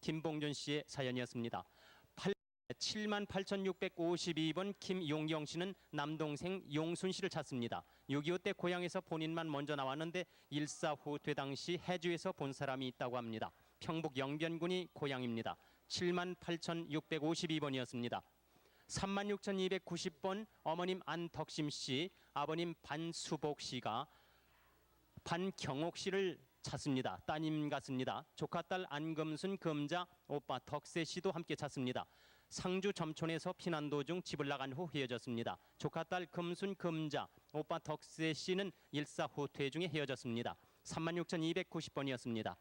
김봉준 씨의 사연이었습니다. 78,652번 김용경 씨는 남동생 용순 씨를 찾습니다. 6.25 때 고향에서 본인만 먼저 나왔는데 일사후퇴 당시 해주에서 본 사람이 있다고 합니다. 평북 영변군이 고향입니다. 78,652번이었습니다. 36,290번 어머님 안덕심 씨, 아버님 반수복 씨가 반경옥 씨를 찾습니다. 따님 같습니다. 조카딸 안금순 금자, 오빠 덕세 씨도 함께 찾습니다. 상주 점촌에서 피난 도중 집을 나간 후 헤어졌습니다. 조카딸 금순 금자, 오빠 덕세 씨는 일사후퇴 중에 헤어졌습니다. 36,290번이었습니다.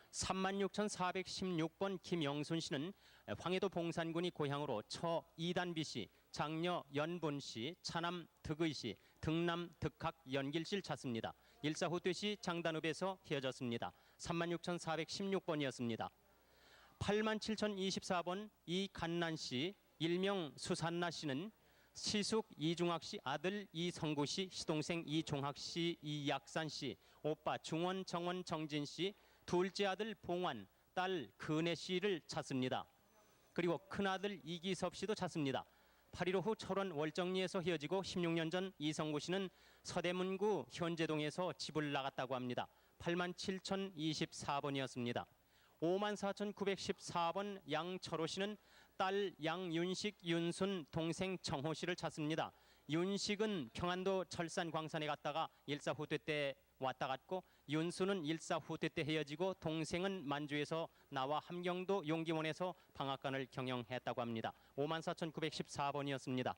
36,416번 김영순 씨는 황해도 봉산군이 고향으로 처 이단비 씨, 장녀 연분 씨, 차남 득의 씨, 등남 득학 연길 씨를 찾습니다. 일사후퇴 시 장단읍에서 헤어졌습니다. 36,416번이었습니다. 87,024번 이간난 씨, 일명 수산나 씨는 시숙 이중학 씨 아들 이성구 씨, 시동생 이종학 씨, 이약산 씨, 오빠 중원 정원 정진 씨, 둘째 아들 봉환, 딸 근혜 씨를 찾습니다. 그리고 큰아들 이기섭 씨도 찾습니다. 8.15 후 철원 월정리에서 헤어지고 16년 전 이성구 씨는 서대문구 현재동에서 집을 나갔다고 합니다. 87,024번이었습니다. 54,914번 양철호 씨는 딸 양윤식, 윤순, 동생 정호 씨를 찾습니다. 윤식은 평안도 철산 광산에 갔다가 일사후퇴 때 왔다 갔고, 윤순은 일사후퇴 때 헤어지고, 동생은 만주에서 나와 함경도 용기원에서 방앗간을 경영했다고 합니다. 54,914번이었습니다.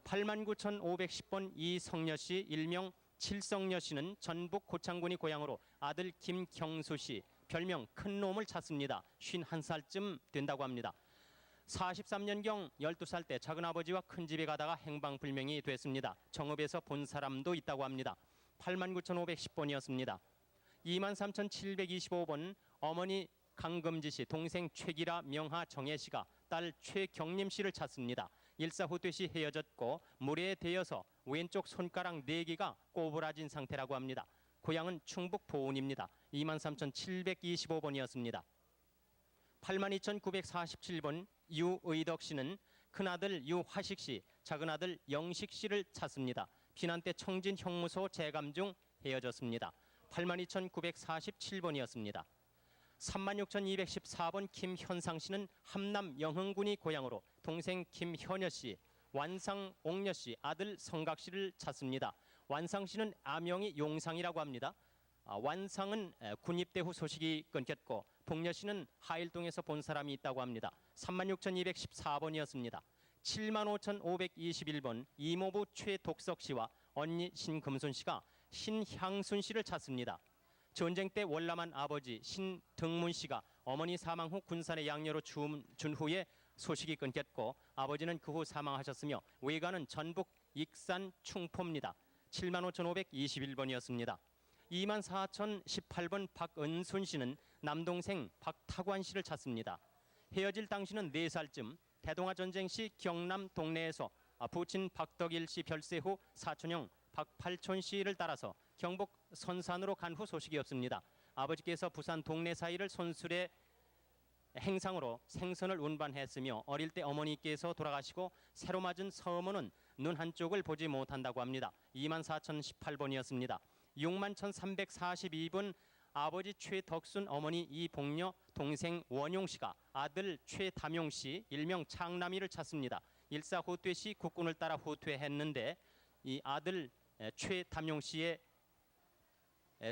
89,510번 이성녀 씨, 일명 칠성녀 씨는 전북 고창군이 고향으로 아들 김경수 씨, 별명 큰 놈을 찾습니다. 51살쯤 된다고 합니다. 43년경 12살 때 작은아버지와 큰집에 가다가 행방불명이 됐습니다. 정읍에서 본 사람도 있다고 합니다. 89,510번이었습니다. 23,725번 어머니 강금지 씨, 동생 최기라 명하 정혜 씨가 딸 최경림 씨를 찾습니다. 일사후퇴 시 헤어졌고 물에 데여서 왼쪽 손가락 4개가 꼬부라진 상태라고 합니다. 고향은 충북 보은입니다. 23,725번이었습니다. 82,947번 유의덕 씨는 큰아들 유화식 씨, 작은아들 영식 씨를 찾습니다. 피난 때 청진 형무소 재감 중 헤어졌습니다. 82,947번이었습니다. 36,214번 김현상 씨는 함남 영흥군이 고향으로 동생 김현여 씨, 완상 옥녀 씨, 아들 성각 씨를 찾습니다. 완상 씨는 아명이 용상이라고 합니다. 완상은 군입대 후 소식이 끊겼고, 복녀 씨는 하일동에서 본 사람이 있다고 합니다. 36,214번이었습니다. 75,521번 이모부 최독석 씨와 언니 신금순 씨가 신향순 씨를 찾습니다. 전쟁 때 월남한 아버지 신등문 씨가 어머니 사망 후 군산에 양녀로 준 후에 소식이 끊겼고, 아버지는 그 후 사망하셨으며 외가는 전북 익산 충포입니다. 75,521번이었습니다. 24,018번 박은순 씨는 남동생 박탁완 씨를 찾습니다. 헤어질 당시는 4살쯤 대동아 전쟁 시 경남 동래에서 부친 박덕일 씨 별세 후 사촌형 박팔촌 씨를 따라서 경북 선산으로 간 후 소식이 없습니다. 아버지께서 부산 동래 사이를 손술의 행상으로 생선을 운반했으며 어릴 때 어머니께서 돌아가시고 새로 맞은 서어머는 눈 한쪽을 보지 못한다고 합니다. 24,018번이었습니다. 61,342번 아버지 최덕순, 어머니 이복녀, 동생 원용 씨가 아들 최담용 씨, 일명 창남이를 찾습니다. 일사후퇴 시 국군을 따라 후퇴했는데 이 아들 최담용 씨의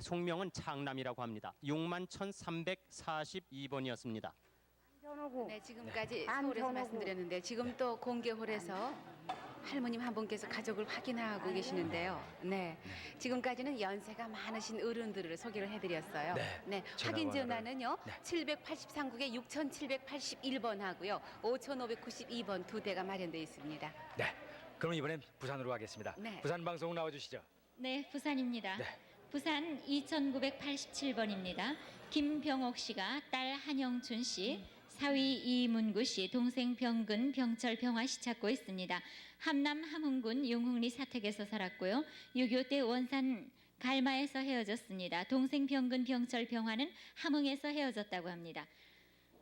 속명은 창남이라고 합니다. 61,342번이었습니다. 네, 지금까지 서울에서 말씀드렸는데 지금 또 공개홀에서 할머님 한 분께서 가족을 확인하고 계시는데요. 네, 지금까지는 연세가 많으신 어른들을 소개를 해드렸어요. 네, 확인 전화는요. 783국에 6,781번 하고요. 5,592번 두 대가 마련되어 있습니다. 네, 그럼 이번엔 부산으로 가겠습니다. 네. 부산 방송 나와주시죠. 네, 부산입니다. 네. 부산 2,987번입니다. 김병옥 씨가 딸 한영춘 씨, 사위 이문구 씨, 동생 병근, 병철, 병화 씨 찾고 있습니다. 함남 함흥군 용흥리 사택에서 살았고요. 6.25 때 원산 갈마에서 헤어졌습니다. 동생 병근, 병철, 병화는 함흥에서 헤어졌다고 합니다.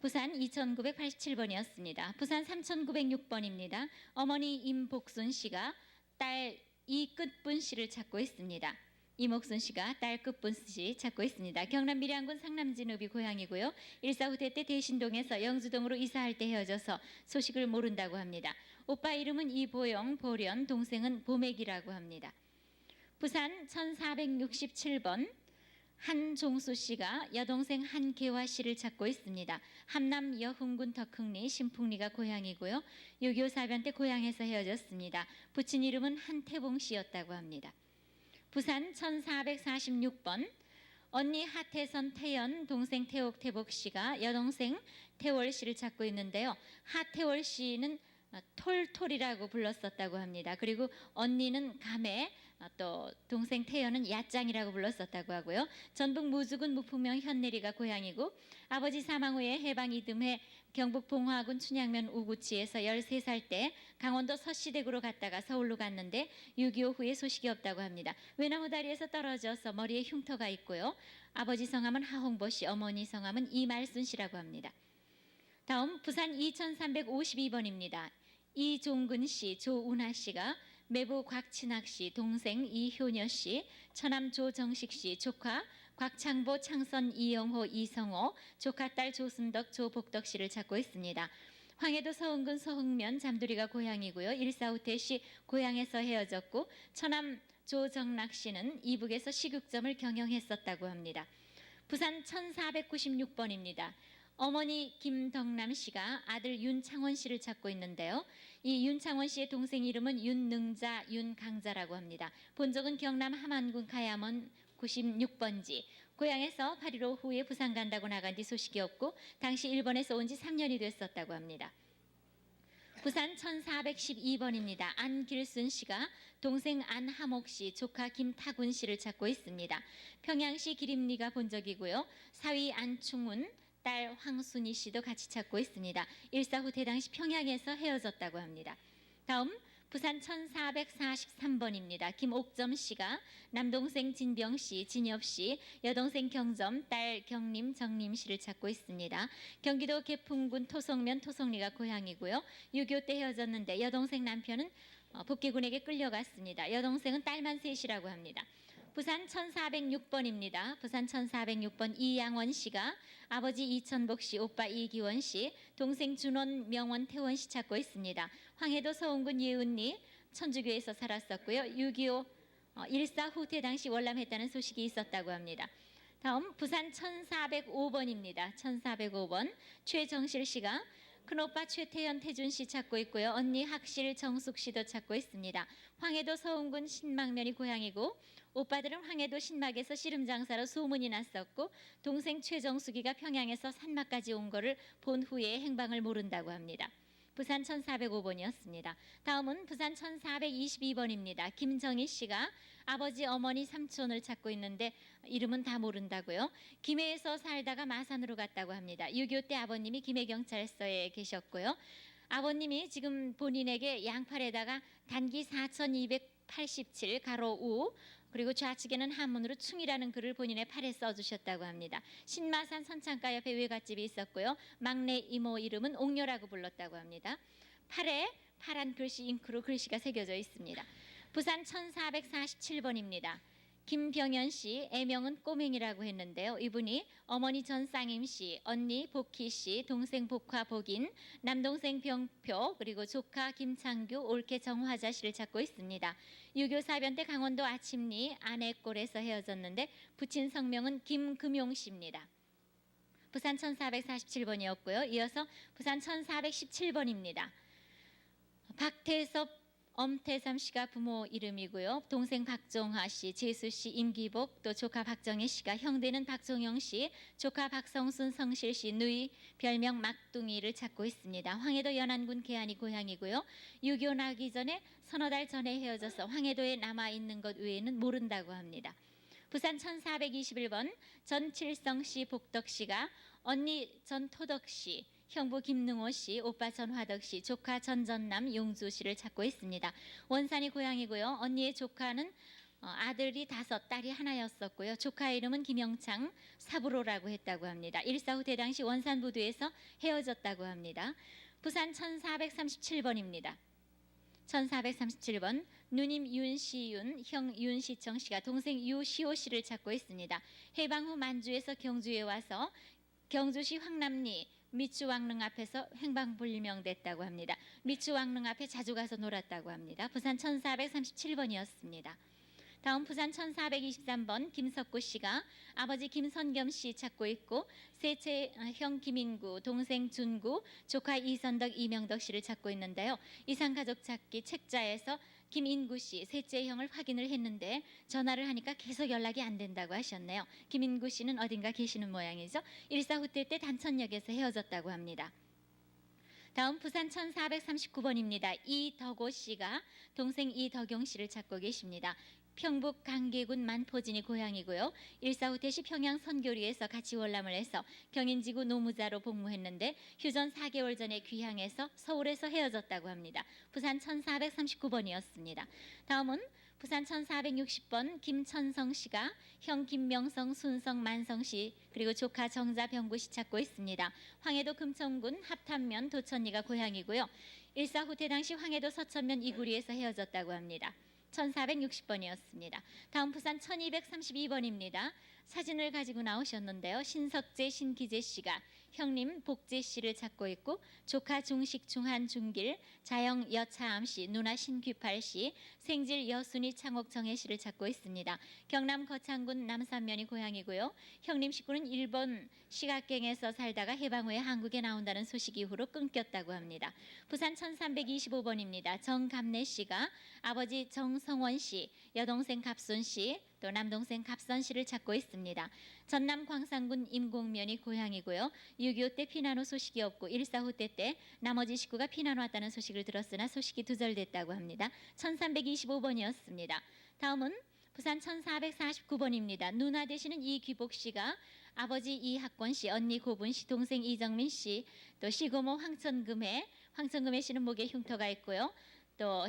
부산 2987번이었습니다. 부산 3906번입니다. 어머니 임복순 씨가 딸 이끝분 씨를 찾고 있습니다. 이목순 씨가 딸 끝분 씨 찾고 있습니다. 경남 밀양군 상남진읍이 고향이고요. 일사후퇴 때 대신동에서 영주동으로 이사할 때 헤어져서 소식을 모른다고 합니다. 오빠 이름은 이보영, 보련, 동생은 보맥이라고 합니다. 부산 1467번 한종수 씨가 여동생 한계화 씨를 찾고 있습니다. 함남 여흥군 덕흥리 신풍리가 고향이고요. 6.25 사변 때 고향에서 헤어졌습니다. 부친 이름은 한태봉 씨였다고 합니다. 부산 1446번 언니 하태선 태연, 동생 태옥 태복 씨가 여동생 태월 씨를 찾고 있는데요. 하태월 씨는 톨톨이라고 불렀었다고 합니다. 그리고 언니는 감해, 또 동생 태연은 야짱이라고 불렀었다고 하고요. 전북 무주군 무풍명 현내리가 고향이고 아버지 사망 후에 해방 이듬해 경북 봉화군 춘향면 우구치에서 13살 때 강원도 서시대구로 갔다가 서울로 갔는데 6.25 후에 소식이 없다고 합니다. 외나무 다리에서 떨어져서 머리에 흉터가 있고요. 아버지 성함은 하홍보 씨, 어머니 성함은 이말순 씨라고 합니다. 다음 부산 2352번입니다. 이종근 씨, 조운하 씨가 매부 곽친학 씨, 동생 이효녀 씨, 처남 조정식 씨, 조카 곽창보, 창선, 이영호, 이성호, 조카 딸 조순덕, 조복덕 씨를 찾고 있습니다. 황해도 서흥군 서흥면 잠두리가 고향이고요. 일사후퇴 시 고향에서 헤어졌고 처남 조정락 씨는 이북에서 식육점을 경영했었다고 합니다. 부산 1496번입니다. 어머니 김덕남 씨가 아들 윤창원 씨를 찾고 있는데요. 이 윤창원 씨의 동생 이름은 윤능자, 윤강자라고 합니다. 본적은 경남 함안군 가야먼 96번지. 고향에서 8.15 후에 부산 간다고 나간 뒤 소식이 없고 당시 일본에서 온 지 3년이 됐었다고 합니다. 부산 1412번입니다. 안길순 씨가 동생 안하목 씨, 조카 김타군 씨를 찾고 있습니다. 평양시 기림리가 본적이고요. 사위 안충훈, 딸 황순희 씨도 같이 찾고 있습니다. 일사후퇴 당시 평양에서 헤어졌다고 합니다. 다음 부산 1443번입니다. 김옥점 씨가 남동생 진병 씨, 진엽 씨, 여동생 경점, 딸 경림, 정림 씨를 찾고 있습니다. 경기도 개풍군 토성면 토성리가 고향이고요. 6.25 때 헤어졌는데 여동생 남편은 북계군에게 끌려갔습니다. 여동생은 딸만 셋이라고 합니다. 부산 1406번입니다. 부산 1406번 이양원 씨가 아버지 이천복 씨, 오빠 이기원 씨, 동생 준원, 명원, 태원 씨 찾고 있습니다. 황해도 서운군 예은리 천주교에서 살았었고요. 6.25 일사후퇴 당시 월남했다는 소식이 있었다고 합니다. 다음 부산 1405번입니다. 1405번 최정실 씨가 큰오빠 최태현, 태준 씨 찾고 있고요. 언니 학실, 정숙 씨도 찾고 있습니다. 황해도 서운군 신망면이 고향이고 오빠들은 황해도 신막에서 씨름 장사로 소문이 났었고 동생 최정숙이가 평양에서 산막까지 온 거를 본 후에 행방을 모른다고 합니다. 부산 1405번이었습니다. 다음은 부산 1422번입니다. 김정희 씨가 아버지, 어머니, 삼촌을 찾고 있는데 이름은 다 모른다고요. 김해에서 살다가 마산으로 갔다고 합니다. 6.25 때 아버님이 김해경찰서에 계셨고요. 아버님이 지금 본인에게 양팔에다가 단기 4287 가로 우 그리고 좌측에는 한문으로 충이라는 글을 본인의 팔에 써주셨다고 합니다. 신마산 선창가 옆에 외갓집이 있었고요. 막내 이모 이름은 옥녀라고 불렀다고 합니다. 팔에 파란 글씨 잉크로 글씨가 새겨져 있습니다. 부산 1447번입니다. 김병현 씨, 애명은 꼬맹이라고 했는데요. 이분이 어머니 전쌍임 씨, 언니 복희 씨, 동생 복화 복인, 남동생 병표, 그리고 조카 김창규, 올케 정화자 씨를 찾고 있습니다. 6.25 사변 때 강원도 아침리 아내골에서 헤어졌는데 부친 성명은 김금용 씨입니다. 부산 1447번이었고요. 이어서 부산 1417번입니다. 박태섭, 엄태삼 씨가 부모 이름이고요. 동생 박종화 씨, 재수 씨, 임기복, 또 조카 박정혜 씨가 형제는 박종영 씨, 조카 박성순, 성실 씨, 누이 별명 막둥이를 찾고 있습니다. 황해도 연안군 계안이 고향이고요. 6.25 나기 전에 서너 달 전에 헤어져서 황해도에 남아있는 것 외에는 모른다고 합니다. 부산 1421번 전칠성 씨, 복덕 씨가 언니 전토덕 씨, 형부 김능호 씨, 오빠 전화덕 씨, 조카 전전남 용주 씨를 찾고 있습니다. 원산이 고향이고요. 언니의 조카는 아들이 5, 딸이 하나였었고요. 조카 이름은 김영창, 사부로라고 했다고 합니다. 일사후퇴 당시 원산부두에서 헤어졌다고 합니다. 부산 1437번입니다. 1437번 누님 윤시윤, 형 윤시청 씨가 동생 유시호 씨를 찾고 있습니다. 해방 후 만주에서 경주에 와서 경주시 황남리 미추왕릉 앞에서 행방불명됐다고 합니다. 미추왕릉 앞에 자주 가서 놀았다고 합니다. 부산 1437번이었습니다. 다음 부산 1423번 김석구 씨가 아버지 김선겸 씨 찾고 있고 셋째 형 김인구, 동생 준구, 조카 이선덕, 이명덕 씨를 찾고 있는데요. 이상가족 찾기 책자에서 김인구 씨 셋째 형을 확인을 했는데 전화를 하니까 계속 연락이 안 된다고 하셨네요. 김인구 씨는 어딘가 계시는 모양이죠. 일사후퇴 때 단천역에서 헤어졌다고 합니다. 다음 부산 1439번입니다. 이덕호 씨가 동생 이덕용 씨를 찾고 계십니다. 평북 강계군 만포진이 고향이고요. 일사후퇴 시 평양 선교리에서 같이 월남을 해서 경인지구 노무자로 복무했는데 휴전 4개월 전에 귀향해서 서울에서 헤어졌다고 합니다. 부산 1439번이었습니다. 다음은 부산 1460번 김천성 씨가 형 김명성, 순성, 만성 씨 그리고 조카 정자, 병구 씨 찾고 있습니다. 황해도 금천군 합탄면 도천리가 고향이고요. 일사후퇴 당시 황해도 서천면 이구리에서 헤어졌다고 합니다. 1460번이었습니다. 다음 부산 1232번입니다. 사진을 가지고 나오셨는데요. 신석재, 신기재 씨가 형님 복재 씨를 찾고 있고 조카 중식, 중한, 중길, 자영, 여차암 씨, 누나 신귀팔 씨, 생질, 여순이, 창옥, 정혜 씨를 찾고 있습니다. 경남 거창군 남산면이 고향이고요. 형님 식구는 일본 시각갱에서 살다가 해방 후에 한국에 나온다는 소식 이후로 끊겼다고 합니다. 부산 1325번입니다. 정감래 씨가 아버지 정성원 씨, 여동생 갑순 씨, 또 남동생 갑선 씨를 찾고 있습니다. 전남 광산군 임곡면이 고향이고요. 6.25 때 피난 후 소식이 없고 일사후퇴 때 나머지 식구가 피난 왔다는 소식을 들었으나 소식이 두절됐다고 합니다. 1325번이었습니다. 다음은 부산 1449번입니다. 누나 되시는 이귀복 씨가 아버지 이학권 씨, 언니 고분 씨, 동생 이정민 씨, 또 시고모 황천금해 씨는 목에 흉터가 있고요. 또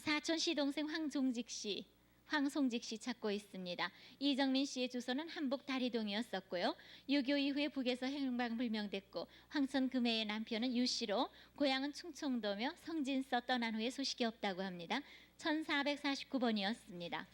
사촌 시동생 황송직 씨 찾고 있습니다. 이정민 씨의 주소는 한북 다리동이었었고요. 6.25 이후에 북에서 행방불명됐고 황천금해의 남편은 유 씨로 고향은 충청도며 성진서 떠난 후에 소식이 없다고 합니다. 1449번이었습니다.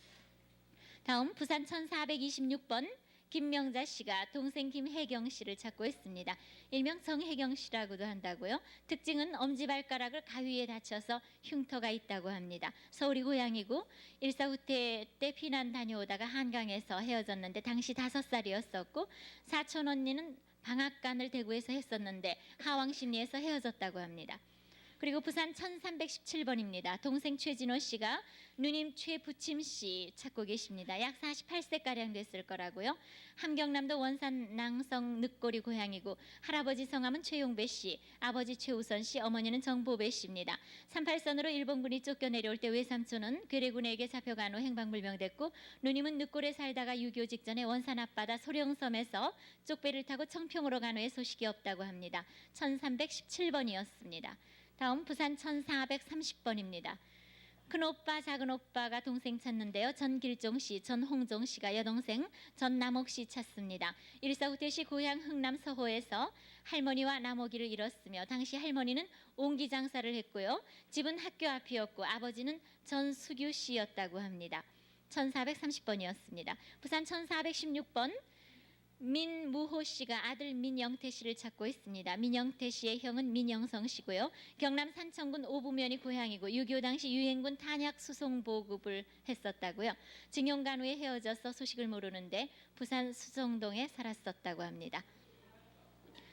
다음 부산 1426번 김명자 씨가 동생 김혜경 씨를 찾고 있습니다. 일명 정혜경 씨라고도 한다고요. 특징은 엄지발가락을 가위에 다쳐서 흉터가 있다고 합니다. 서울이 고향이고 일사후퇴 때 피난 다녀오다가 한강에서 헤어졌는데 당시 5살이었었고 사촌 언니는 방앗간을 대구에서 했었는데 하왕십리에서 헤어졌다고 합니다. 그리고 부산 1317번입니다. 동생 최진호 씨가 누님 최부침 씨 찾고 계십니다. 약 48세가량 됐을 거라고요. 함경남도 원산 낭성 늑골이 고향이고 할아버지 성함은 최용배 씨, 아버지 최우선 씨, 어머니는 정보배 씨입니다. 38선으로 일본군이 쫓겨내려올 때 외삼촌은 괴뢰군에게 잡혀간 후 행방불명됐고 누님은 늑골에 살다가 6.25 직전에 원산 앞바다 소령섬에서 쪽배를 타고 청평으로 간 후에 소식이 없다고 합니다. 1317번이었습니다. 다음 부산 1430번입니다. 큰오빠 작은오빠가 동생 찾는데요. 전길종 씨, 전홍종 씨가 여동생 전남옥 씨 찾습니다. 일사후퇴 시 고향 흥남 서호에서 할머니와 나모기를 잃었으며 당시 할머니는 옹기 장사를 했고요. 집은 학교 앞이었고 아버지는 전수규 씨였다고 합니다. 1430번이었습니다. 부산 1416번 민무호 씨가 아들 민영태 씨를 찾고 있습니다. 민영태 씨의 형은 민영성 씨고요. 경남 산청군 오부면이 고향이고 6.25 당시 유엔군 탄약 수송 보급을 했었다고요. 징용간 후에 헤어져서 소식을 모르는데 부산 수정동에 살았었다고 합니다.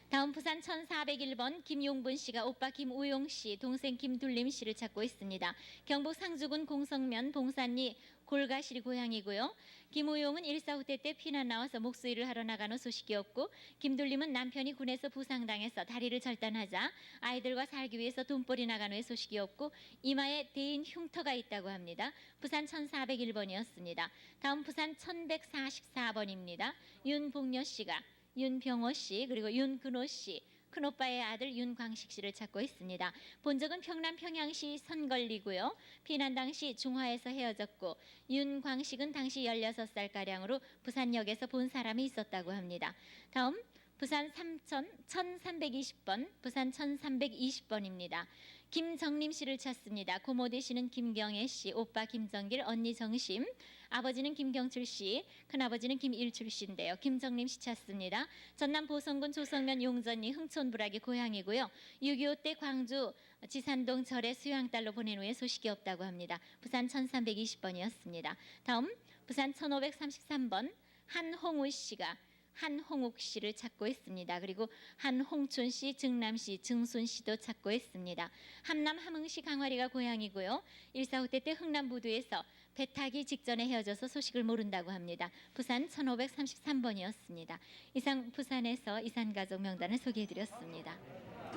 다음 부산 1401번 김용분 씨가 오빠 김우용 씨, 동생 김둘림 씨를 찾고 있습니다. 경북 상주군 공성면 봉산리 골가실이 고향이고요. 김우용은 일사후퇴 때 피난 나와서 목수일을 하러 나간 후 소식이 없고 김둘림은 남편이 군에서 부상당해서 다리를 절단하자 아이들과 살기 위해서 돈벌이 나간 후에 소식이 없고 이마에 대인 흉터가 있다고 합니다. 부산 1401번이었습니다. 다음 부산 1144번입니다. 윤복녀 씨가 윤병호 씨 그리고 윤근호 씨 큰오빠의 아들 윤광식 씨를 찾고 있습니다. 본적은 평남 평양시 선걸리고요. 피난 당시 중화에서 헤어졌고 윤광식은 당시 16살가량으로 부산역에서 본 사람이 있었다고 합니다. 다음 부산 1320번, 부산 1320번입니다. 김정림 씨를 찾습니다. 고모 되시는 김경애 씨, 오빠 김정길, 언니 정심, 아버지는 김경출 씨, 큰아버지는 김일출 씨인데요. 김정림 씨 찾습니다. 전남 보성군 조성면 용전리 흥촌부락이 고향이고요. 6.25 때 광주 지산동 절에 수양딸로 보낸 후에 소식이 없다고 합니다. 부산 1320번이었습니다. 다음 부산 1533번 한홍우 씨가 한홍욱 씨를 찾고 있습니다. 그리고 한홍춘 씨, 증남 씨, 증순 씨도 찾고 있습니다. 함남 함흥시 강화리가 고향이고요. 1.4후 때 흥남 부두에서 배 타기 직전에 헤어져서 소식을 모른다고 합니다. 부산 1533번이었습니다. 이상 부산에서 이산가족 명단을 소개해드렸습니다.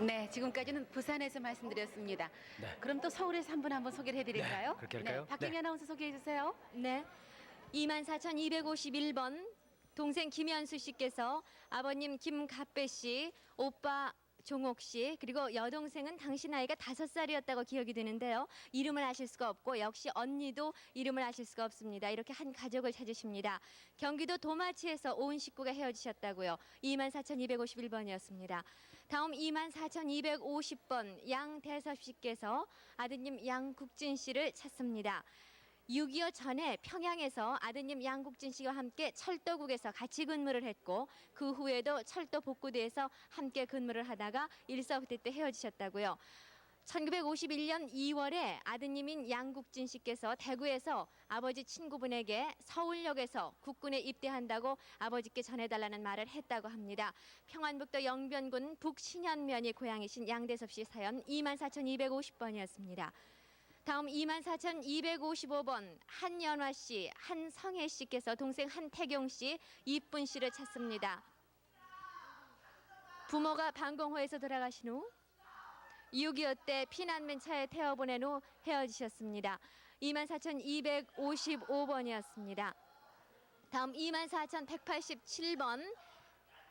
네, 지금까지는 부산에서 말씀드렸습니다. 네. 그럼 또 서울에서 한번 소개를 해드릴까요? 네, 그렇게 할까요? 박경희 네. 아나운서 소개해 주세요. 네. 24,251번 동생 김현수 씨께서 아버님 김갑배 씨, 오빠 종옥 씨, 그리고 여동생은 당시 나이가 5살이었다고 기억이 되는데요. 이름을 아실 수가 없고 역시 언니도 이름을 아실 수가 없습니다. 이렇게 한 가족을 찾으십니다. 경기도 도마치에서 온 식구가 헤어지셨다고요. 24,251번이었습니다. 다음 24,250번 양대섭 씨께서 아드님 양국진 씨를 찾습니다. 6.25 전에 평양에서 아드님 양국진 씨와 함께 철도국에서 같이 근무를 했고 그 후에도 철도 복구대에서 함께 근무를 하다가 1.4후 때 헤어지셨다고요. 1951년 2월에 아드님인 양국진 씨께서 대구에서 아버지 친구분에게 서울역에서 국군에 입대한다고 아버지께 전해달라는 말을 했다고 합니다. 평안북도 영변군 북신현면이 고향이신 양대섭 씨 사연 24,250번이었습니다. 다음 24,255번 한연화 씨, 한성혜 씨께서 동생 한태경 씨, 이쁜 씨를 찾습니다. 부모가 방공호에서 돌아가신 후 6.25 때 피난민 차에 태워보낸 후 헤어지셨습니다. 24,255번이었습니다. 다음 24,187번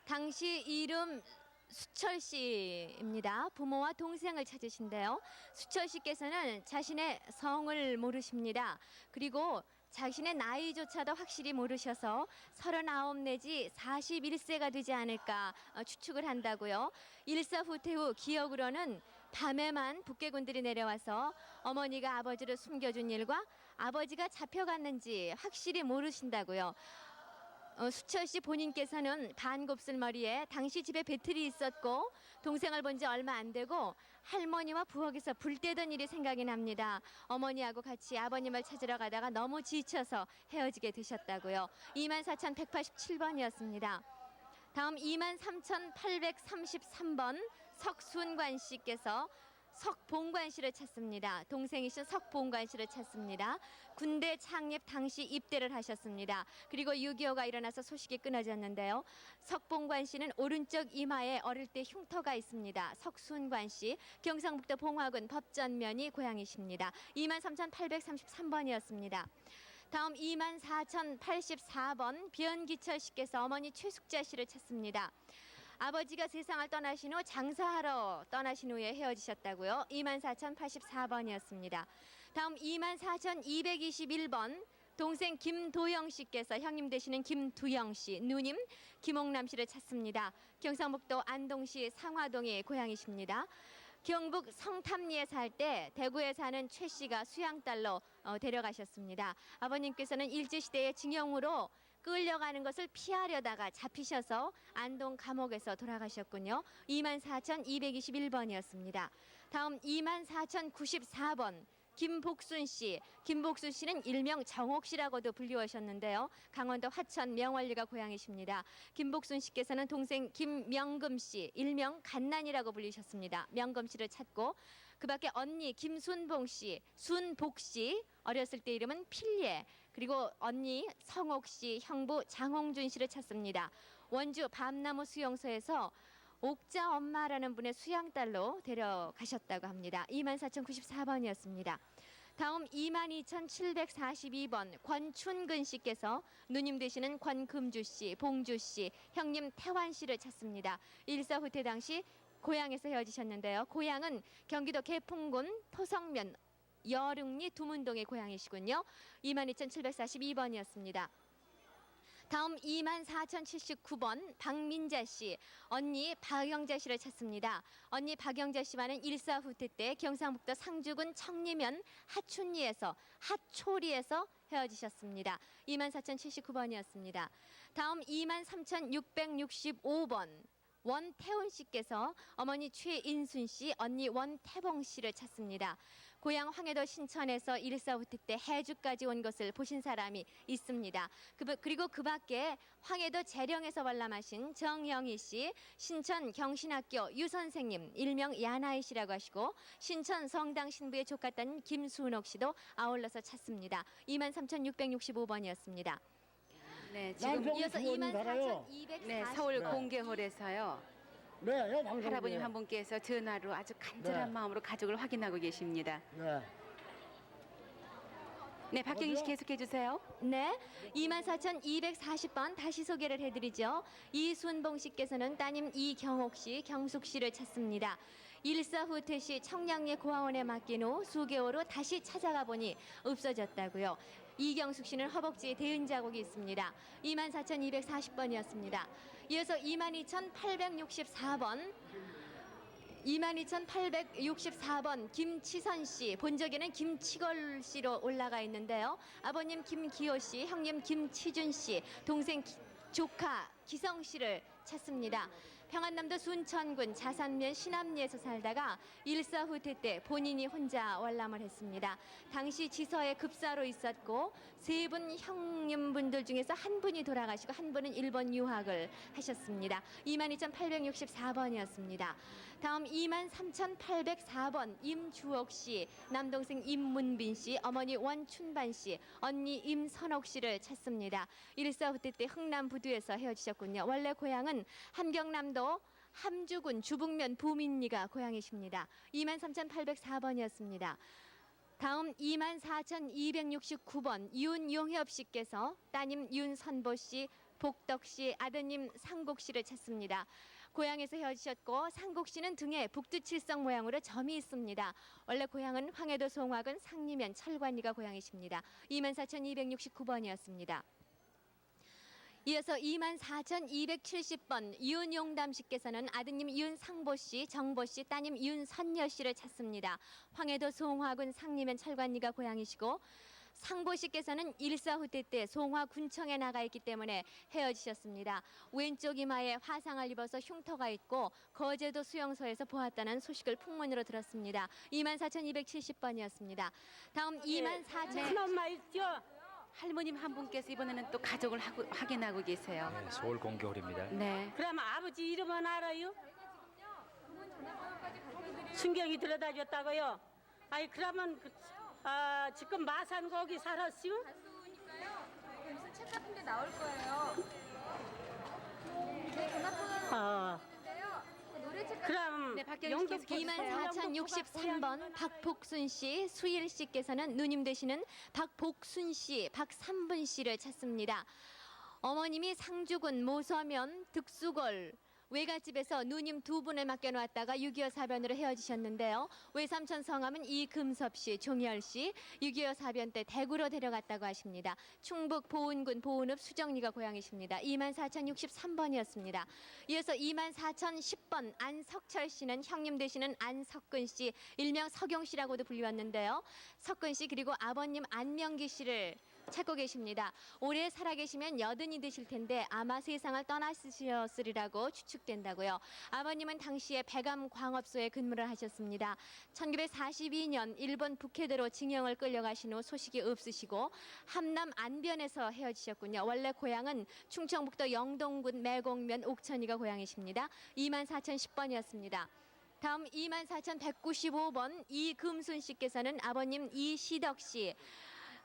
당시 이름 수철 씨입니다. 부모와 동생을 찾으신데요. 수철 씨께서는 자신의 성을 모르십니다. 그리고 자신의 나이조차도 확실히 모르셔서 39 내지 41세가 되지 않을까 추측을 한다고요. 1.4 후퇴 후 기억으로는 밤에만 북괴군들이 내려와서 어머니가 아버지를 숨겨준 일과 아버지가 잡혀갔는지 확실히 모르신다고요. 수철 씨 본인께서는 반곱슬머리에 당시 집에 배틀이 있었고 동생을 본 지 얼마 안 되고 할머니와 부엌에서 불 떼던 일이 생각이 납니다. 어머니하고 같이 아버님을 찾으러 가다가 너무 지쳐서 헤어지게 되셨다고요. 24,187번이었습니다. 다음 23,833번 석순관 씨께서 석봉관 씨를 찾습니다. 동생이신 석봉관 씨를 찾습니다. 군대 창립 당시 입대를 하셨습니다. 그리고 6.25가 일어나서 소식이 끊어졌는데요. 석봉관 씨는 오른쪽 이마에 어릴 때 흉터가 있습니다. 석순관 씨, 경상북도 봉화군 법전면이 고향이십니다. 23,833번이었습니다. 다음 24,084번 변기철 씨께서 어머니 최숙자 씨를 찾습니다. 아버지가 세상을 떠나신 후 장사하러 떠나신 후에 헤어지셨다고요. 24,084번이었습니다. 다음 24,221번 동생 김도영 씨께서 형님 되시는 김두영 씨, 누님 김옥남 씨를 찾습니다. 경상북도 안동시 상화동이 고향이십니다. 경북 성탐리에 살 때 대구에 사는 최 씨가 수양딸로 데려가셨습니다. 아버님께서는 일제시대의 징용으로 끌려가는 것을 피하려다가 잡히셔서 안동 감옥에서 돌아가셨군요. 24,221번이었습니다. 다음 24,094번 김복순 씨. 김복순 씨는 일명 정옥 씨라고도 불리우셨는데요. 강원도 화천 명월리가 고향이십니다. 김복순 씨께서는 동생 김명금 씨, 일명 갓난이라고 불리셨습니다. 명금 씨를 찾고 그 밖에 언니 김순봉 씨, 순복 씨, 어렸을 때 이름은 필예, 그리고 언니 성옥 씨, 형부 장홍준 씨를 찾습니다. 원주 밤나무 수용소에서 옥자 엄마라는 분의 수양딸로 데려가셨다고 합니다. 24,094번이었습니다. 다음 22,742번 권춘근 씨께서 누님 되시는 권금주 씨, 봉주 씨, 형님 태환 씨를 찾습니다. 1.4 후퇴 당시 고향에서 헤어지셨는데요. 고향은 경기도 개풍군 토성면 여릉리 두문동의 고향이시군요. 22,742번이었습니다. 다음 24,079번 박민자 씨, 언니 박영자 씨를 찾습니다. 언니 박영자 씨와는 일사후퇴 때 경상북도 상주군 청리면 하초리에서 헤어지셨습니다. 24,079번이었습니다. 다음 23,665번 원태훈 씨께서 어머니 최인순 씨, 언니 원태봉 씨를 찾습니다. 고향 황해도 신천에서 일사후퇴 때 해주까지 온 것을 보신 사람이 있습니다. 그리고 그 밖에 황해도 재령에서 관람하신 정영희 씨, 신천 경신학교 유 선생님, 일명 야나이 씨라고 하시고 신천 성당 신부의 조카딸 김순옥 씨도 아울러서 찾습니다. 23,665번이었습니다. 네, 지금 이어서 24,240. 네, 서울 공개홀에서요. 네, 할아버님 한 분께서 전화로 아주 간절한 네. 마음으로 가족을 확인하고 계십니다. 네. 네, 박경희 씨 계속해 주세요. 네, 24,240번 다시 소개를 해드리죠. 이순봉 씨께서는 따님 이경옥 씨, 경숙 씨를 찾습니다. 일사후퇴 시 청량리 고아원에 맡긴 후 수개월 후 다시 찾아가 보니 없어졌다고요. 이경숙 씨는 허벅지에 대은 자국이 있습니다. 24,240번이었습니다. 이어서 22,864번 김치선 씨, 본적에는 김치걸 씨로 올라가 있는데요. 아버님 김기호 씨, 형님 김치준 씨, 동생 조카 기성 씨를 찾습니다. 평안남도 순천군 자산면 신암리에서 살다가 일사후퇴 때 본인이 혼자 월남을 했습니다. 당시 지서에 급사로 있었고 세 분 형님분들 중에서 한 분이 돌아가시고 한 분은 일본 유학을 하셨습니다. 22,864번이었습니다. 다음 23,804번 임주옥 씨, 남동생 임문빈 씨, 어머니 원춘반 씨, 언니 임선옥 씨를 찾습니다. 일사후퇴 때 흥남 부두에서 헤어지셨군요. 원래 고향은 함경남도 함주군 주북면 부민리가 고향이십니다. 23,804번이었습니다. 다음 24,269번 윤용협 씨께서 따님 윤선보 씨, 복덕 씨, 아드님 상국 씨를 찾습니다. 고향에서 헤어지셨고 상국 씨는 등에 북두칠성 모양으로 점이 있습니다. 원래 고향은 황해도 송화군 상리면 철관리가 고향이십니다. 24,269번이었습니다. 이어서 24,270번 윤용담 씨께서는 아드님 윤상보 씨, 정보 씨, 따님 윤선여 씨를 찾습니다. 황해도 송화군 상리면 철관리가 고향이시고 상보 씨께서는 일사후퇴 때 송화군청에 나가 있기 때문에 헤어지셨습니다. 왼쪽 이마에 화상을 입어서 흉터가 있고 거제도 수용소에서 보았다는 소식을 풍문으로 들었습니다. 24,270번이었습니다. 다음 24,000. 큰엄마 있죠? 할머님 한 분께서 이번에는 또 가족을 확인하고 계세요. 네, 서울 공개홀입니다. 네. 그럼 아버지 이름은 알아요? 순경이 들여다 줬다고요? 아니 그러면 지금 마산 거기 살았어요? 무슨 책 같은 데 나올 거예요. 네, 전화번호는 있는데요. 노래책 그럼 네, 박경희 씨 영등 계속해 주세요. 24,063번 박복순 씨, 수일 씨께서는 누님 되시는 박복순 씨, 박삼분 씨를 찾습니다. 어머님이 상주군 모서면 득수골 외갓집에서 누님 두 분을 맡겨놓았다가 6.25 사변으로 헤어지셨는데요. 외삼촌 성함은 이금섭 씨, 종열 씨, 6.25 사변 때 대구로 데려갔다고 하십니다. 충북 보은군 보은읍 수정리가 고향이십니다. 24,063번이었습니다. 이어서 24,010번 안석철 씨는 형님 되시는 안석근 씨, 일명 석용 씨라고도 불리웠는데요. 석근 씨 그리고 아버님 안명기 씨를 찾고 계십니다. 올해 살아계시면 80이 되실 텐데 아마 세상을 떠나셨으리라고 추측된다고요. 아버님은 당시에 백암광업소에 근무를 하셨습니다. 1942년 일본 북해도로 징용을 끌려가신 후 소식이 없으시고 함남 안변에서 헤어지셨군요. 원래 고향은 충청북도 영동군 매곡면 옥천이가 고향이십니다. 24,010번이었습니다. 다음 24,195번 이금순 씨께서는 아버님 이시덕 씨,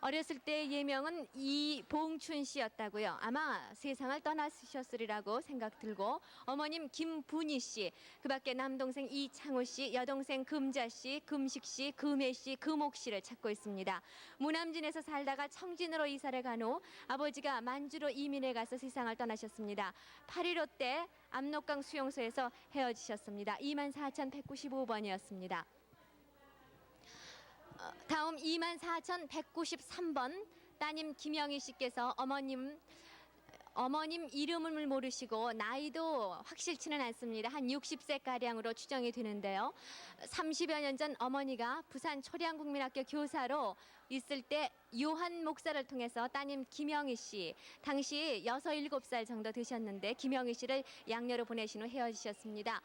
어렸을 때 예명은 이봉춘 씨였다고요. 아마 세상을 떠나셨으리라고 생각 들고 어머님 김분희 씨, 그밖에 남동생 이창호 씨, 여동생 금자 씨, 금식 씨, 금혜 씨, 금옥 씨를 찾고 있습니다. 무남진에서 살다가 청진으로 이사를 간 후 아버지가 만주로 이민해 가서 세상을 떠나셨습니다. 8.15 때 압록강 수용소에서 헤어지셨습니다. 24,195번이었습니다. 다음 24,193번 따님 김영희 씨께서 어머님 이름을 모르시고 나이도 확실치는 않습니다. 한 60세가량으로 추정이 되는데요. 30여 년 전 어머니가 부산 초량국민학교 교사로 있을 때 요한 목사를 통해서 따님 김영희 씨, 당시 6, 7살 정도 되셨는데 김영희 씨를 양녀로 보내신 후 헤어지셨습니다.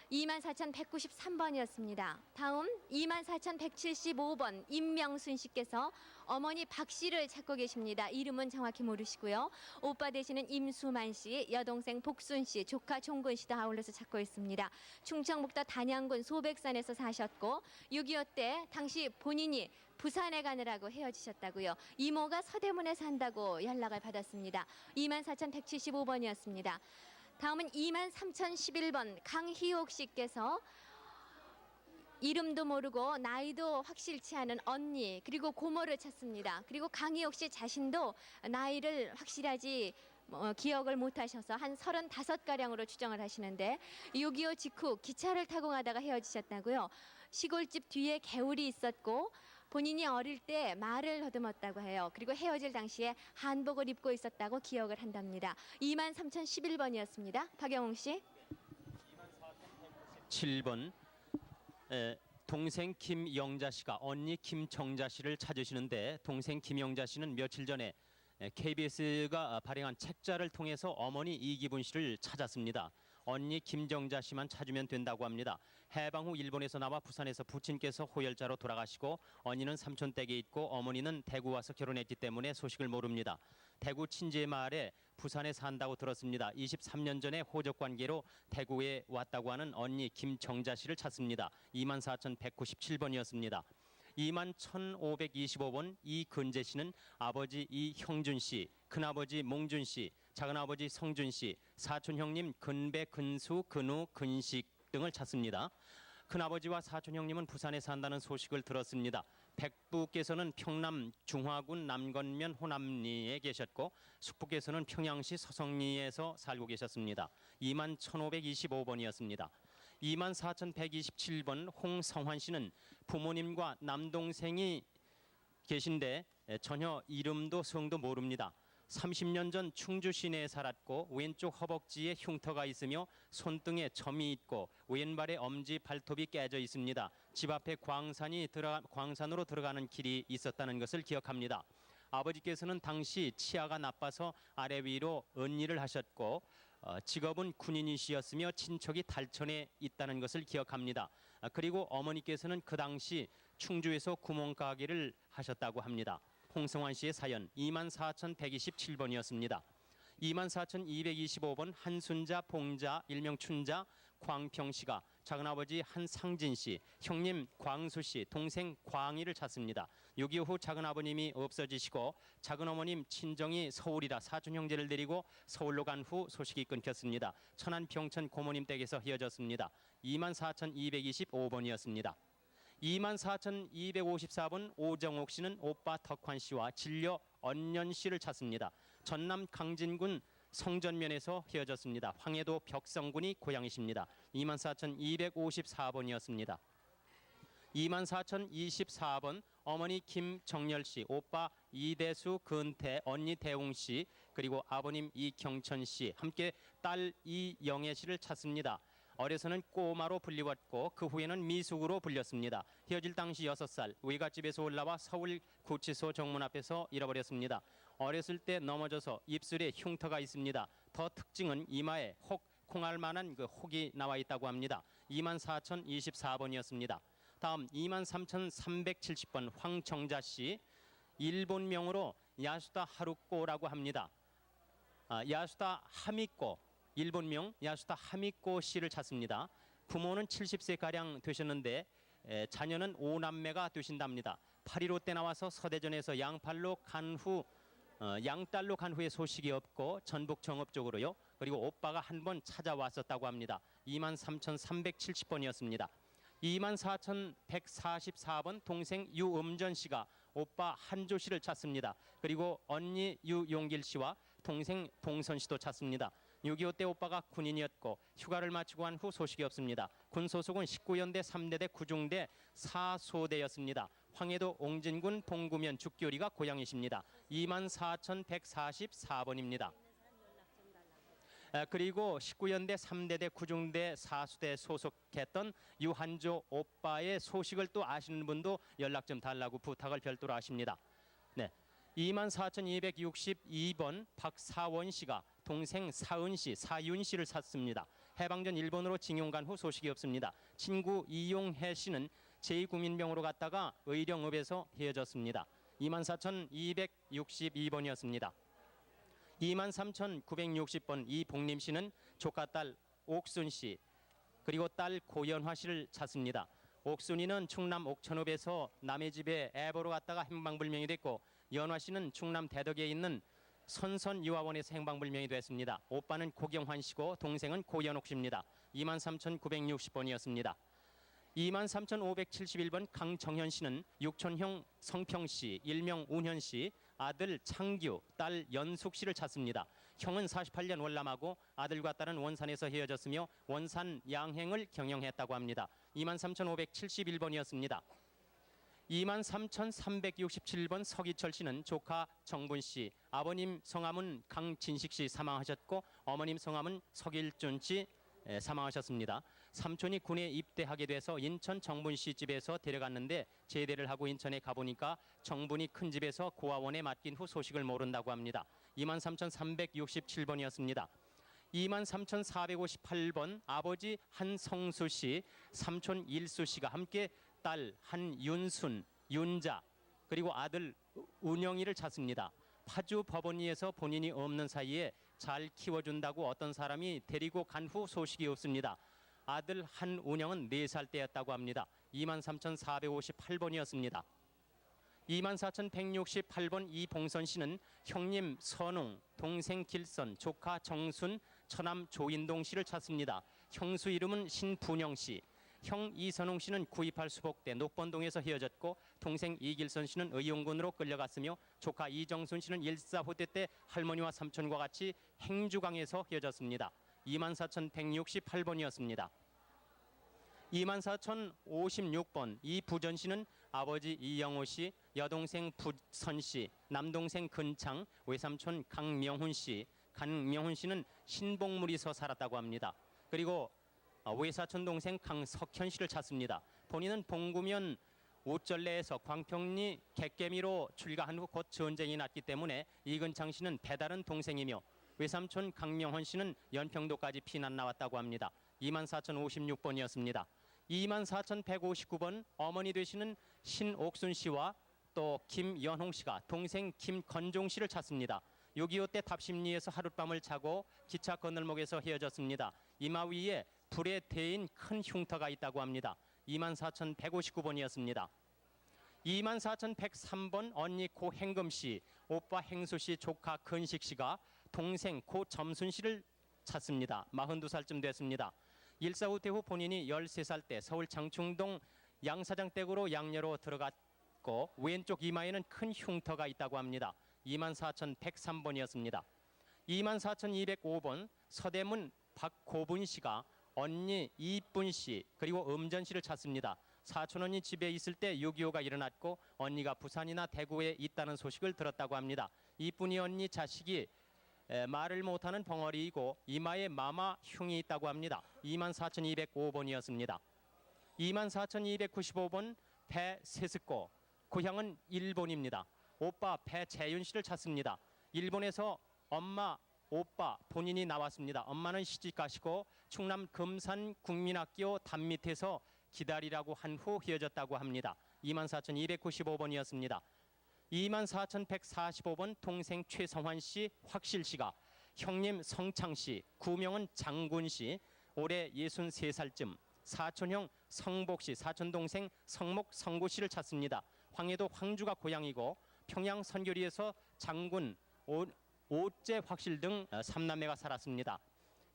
24,193번이었습니다. 다음 24,175번 임명순 씨께서 어머니 박 씨를 찾고 계십니다. 이름은 정확히 모르시고요. 오빠 되시는 임수만 씨, 여동생 복순 씨, 조카 종근 씨도 아울러서 찾고 있습니다. 충청북도 단양군 소백산에서 사셨고 6.25 때 당시 본인이 부산에 가느라고 헤어지셨다고요. 이모가 서대문에 산다고 연락을 받았습니다. 24,175번이었습니다. 다음은 23,011번 강희옥 씨께서 이름도 모르고 나이도 확실치 않은 언니 그리고 고모를 찾습니다. 그리고 강희옥 씨 자신도 나이를 확실하지 기억을 못하셔서 한 35가량으로 추정을 하시는데 6.25 직후 기차를 타고 가다가 헤어지셨다고요. 시골집 뒤에 개울이 있었고 본인이 어릴 때 말을 더듬었다고 해요. 그리고 헤어질 당시에 한복을 입고 있었다고 기억을 한답니다. 23,011번이었습니다. 박영웅 씨. 7번 동생 김영자 씨가 언니 김정자 씨를 찾으시는데 동생 김영자 씨는 며칠 전에 KBS가 발행한 책자를 통해서 어머니 이기분 씨를 찾았습니다. 언니 김정자 씨만 찾으면 된다고 합니다. 해방 후 일본에서 나와 부산에서 부친께서 호열자로 돌아가시고 언니는 삼촌 댁에 있고 어머니는 대구 와서 결혼했기 때문에 소식을 모릅니다. 대구 친제 마을에 부산에 산다고 들었습니다. 23년 전에 호적 관계로 대구에 왔다고 하는 언니 김정자 씨를 찾습니다. 24,197번이었습니다. 21,525번 이근재 씨는 아버지 이형준 씨, 큰아버지 몽준 씨, 작은아버지 성준 씨, 사촌 형님 근배, 근수, 근우, 근식 등을 찾습니다. 큰아버지와 사촌 형님은 부산에 산다는 소식을 들었습니다. 백부께서는 평남 중화군 남건면 호남리에 계셨고 숙부께서는 평양시 서성리에서 살고 계셨습니다. 21,525번이었습니다. 24,127번 홍성환 씨는 부모님과 남동생이 계신데 전혀 이름도 성도 모릅니다. 30년 전 충주 시내에 살았고 왼쪽 허벅지에 흉터가 있으며 손등에 점이 있고 왼발에 엄지 발톱이 깨져 있습니다. 집 앞에 광산으로 들어가는 길이 있었다는 것을 기억합니다. 아버지께서는 당시 치아가 나빠서 아래 위로 언일을 하셨고 직업은 군인이시였으며 친척이 달천에 있다는 것을 기억합니다. 그리고 어머니께서는 그 당시 충주에서 구멍가게를 하셨다고 합니다. 홍성환 씨의 사연 24,127번이었습니다. 24,225번 한순자, 봉자, 일명 춘자, 광평 씨가 작은아버지 한상진 씨, 형님 광수 씨, 동생 광희를 찾습니다. 6.25 후 작은아버님이 없어지시고 작은어머님 친정이 서울이라 사촌 형제를 데리고 서울로 간 후 소식이 끊겼습니다. 천안 병천 고모님 댁에서 헤어졌습니다. 24,225번이었습니다. 24,254번 오정옥 씨는 오빠 덕환 씨와 진료 언년 씨를 찾습니다. 전남 강진군 성전면에서 헤어졌습니다. 황해도 벽성군이 고향이십니다. 24,254번이었습니다. 24,024번 어머니 김정열 씨, 오빠 이대수, 근태, 언니 대웅 씨, 그리고 아버님 이경천 씨, 함께 딸 이영애 씨를 찾습니다. 어려서는 꼬마로 불리웠고 그 후에는 미숙으로 불렸습니다. 헤어질 당시 6살 외갓집에서 올라와 서울 구치소 정문 앞에서 잃어버렸습니다. 어렸을 때 넘어져서 입술에 흉터가 있습니다. 더 특징은 이마에 콩알만한 그 혹이 나와 있다고 합니다. 24,024번이었습니다. 다음 23,370번 황정자 씨, 일본명으로 야수다 하루코라고 합니다. 야수다 하미코, 일본명 야수다 하미코 씨를 찾습니다. 부모는 70세가량 되셨는데 자녀는 5남매가 되신답니다. 8.15 때 나와서 서대전에서 양딸로 간 후의 소식이 없고 전북 정읍 쪽으로요. 그리고 오빠가 한 번 찾아왔었다고 합니다. 23,370번이었습니다. 24,144번 동생 유음전 씨가 오빠 한조 씨를 찾습니다. 그리고 언니 유용길 씨와 동생 동선 씨도 찾습니다. 6.25 때 오빠가 군인이었고 휴가를 마치고 한 후 소식이 없습니다. 군 소속은 19연대 3대대 9중대 4소대였습니다. 황해도 옹진군 봉구면 죽교리가 고향이십니다. 24,144번입니다. 그리고 19연대 3대대 9중대 4수대 소속했던 유한조 오빠의 소식을 또 아시는 분도 연락 좀 달라고 부탁을 별도로 하십니다. 네, 24,262번 박사원 씨가 동생 사은 씨, 사윤 씨를 찾습니다. 해방전 일본으로 징용 간 후 소식이 없습니다. 친구 이용해 씨는 제2국민병으로 갔다가 의령읍에서 헤어졌습니다. 24,262번이었습니다. 23,960번 이복림 씨는 조카 딸 옥순 씨 그리고 딸 고연화 씨를 찾습니다. 옥순이는 충남 옥천읍에서 남의 집에 애 보러 갔다가 행방불명이 됐고 연화 씨는 충남 대덕에 있는 선선유아원에서 행방불명이 됐습니다. 오빠는 고경환 씨고 동생은 고연옥 씨입니다. 23,960번이었습니다. 23,571번 강정현 씨는 육촌형 성평 씨, 일명 운현 씨, 아들 창규, 딸 연숙 씨를 찾습니다. 형은 48년 월남하고 아들과 딸은 원산에서 헤어졌으며 원산 양행을 경영했다고 합니다. 23,571번이었습니다. 23,367번 서기철 씨는 조카 정분 씨, 아버님 성함은 강진식 씨 사망하셨고 어머님 성함은 석일준 씨 사망하셨습니다. 삼촌이 군에 입대하게 돼서 인천 정분 씨 집에서 데려갔는데 제대를 하고 인천에 가보니까 정분이 큰 집에서 고아원에 맡긴 후 소식을 모른다고 합니다. 23,367번이었습니다. 23,458번 아버지 한성수 씨, 삼촌 일수 씨가 함께 딸 한윤순, 윤자 그리고 아들 운영이를 찾습니다. 파주 법원리에서 본인이 없는 사이에 잘 키워준다고 어떤 사람이 데리고 간 후 소식이 없습니다. 아들 한운영은 4살 때였다고 합니다. 23,458번이었습니다. 24,168번 이봉선 씨는 형님 선웅, 동생 길선, 조카 정순, 처남 조인동 씨를 찾습니다. 형수 이름은 신분영 씨. 형 이선웅 씨는 9.28 수복대 녹번동에서 헤어졌고 동생 이길선 씨는 의용군으로 끌려갔으며 조카 이정순 씨는 일사후퇴 때 할머니와 삼촌과 같이 행주강에서 헤어졌습니다. 24,168번이었습니다. 24,056번 이부전 씨는 아버지 이영호 씨, 여동생 부선 씨, 남동생 근창, 외삼촌 강명훈 씨, 강명훈 씨는 신봉무리서 살았다고 합니다. 그리고 외사촌 동생 강석현 씨를 찾습니다. 본인은 봉구면 우절내에서 광평리 객개미로 출가한 후 곧 전쟁이 났기 때문에 이근창 씨는 배다른 동생이며 외삼촌 강명헌 씨는 연평도까지 피난 나왔다고 합니다. 24,056번이었습니다. 24,159번 어머니 되시는 신옥순 씨와 또 김연홍 씨가 동생 김건종 씨를 찾습니다. 6.25 때 답심리에서 하룻밤을 자고 기차 건널목에서 헤어졌습니다. 이마 위에 불에 데인 큰 흉터가 있다고 합니다. 24,159번이었습니다. 24,103번 언니 고행금 씨, 오빠 행수 씨, 조카 근식 씨가 동생 고점순 씨를 찾습니다. 42살쯤 됐습니다. 일사후퇴 후 본인이 13살 때 서울 장충동 양사장 댁으로 양녀로 들어갔고 왼쪽 이마에는 큰 흉터가 있다고 합니다. 24,103번이었습니다. 24,205번 서대문 박고분 씨가 언니 이쁜 씨 그리고 음전 씨를 찾습니다. 사촌 언니 집에 있을 때 6.25가 일어났고 언니가 부산이나 대구에 있다는 소식을 들었다고 합니다. 이쁜이 언니 자식이 말을 못하는 벙어리이고 이마에 마마 흉이 있다고 합니다. 24,205번이었습니다. 24,295번 배세스코 고향은 일본입니다. 오빠 배재윤 씨를 찾습니다. 일본에서 엄마 오빠 본인이 나왔습니다. 엄마는 시집 가시고 충남 금산 국민학교 담 밑에서 기다리라고 한 후 헤어졌다고 합니다. 24,295번이었습니다. 24,145번 동생 최성환 씨, 확실 씨가 형님 성창 씨, 구명은 장군 씨, 올해 63살쯤 사촌형 성복 씨, 사촌 동생 성목 성구 씨를 찾습니다. 황해도 황주가 고향이고 평양 선교리에서 장군 오째 확실 등 3남매가 살았습니다.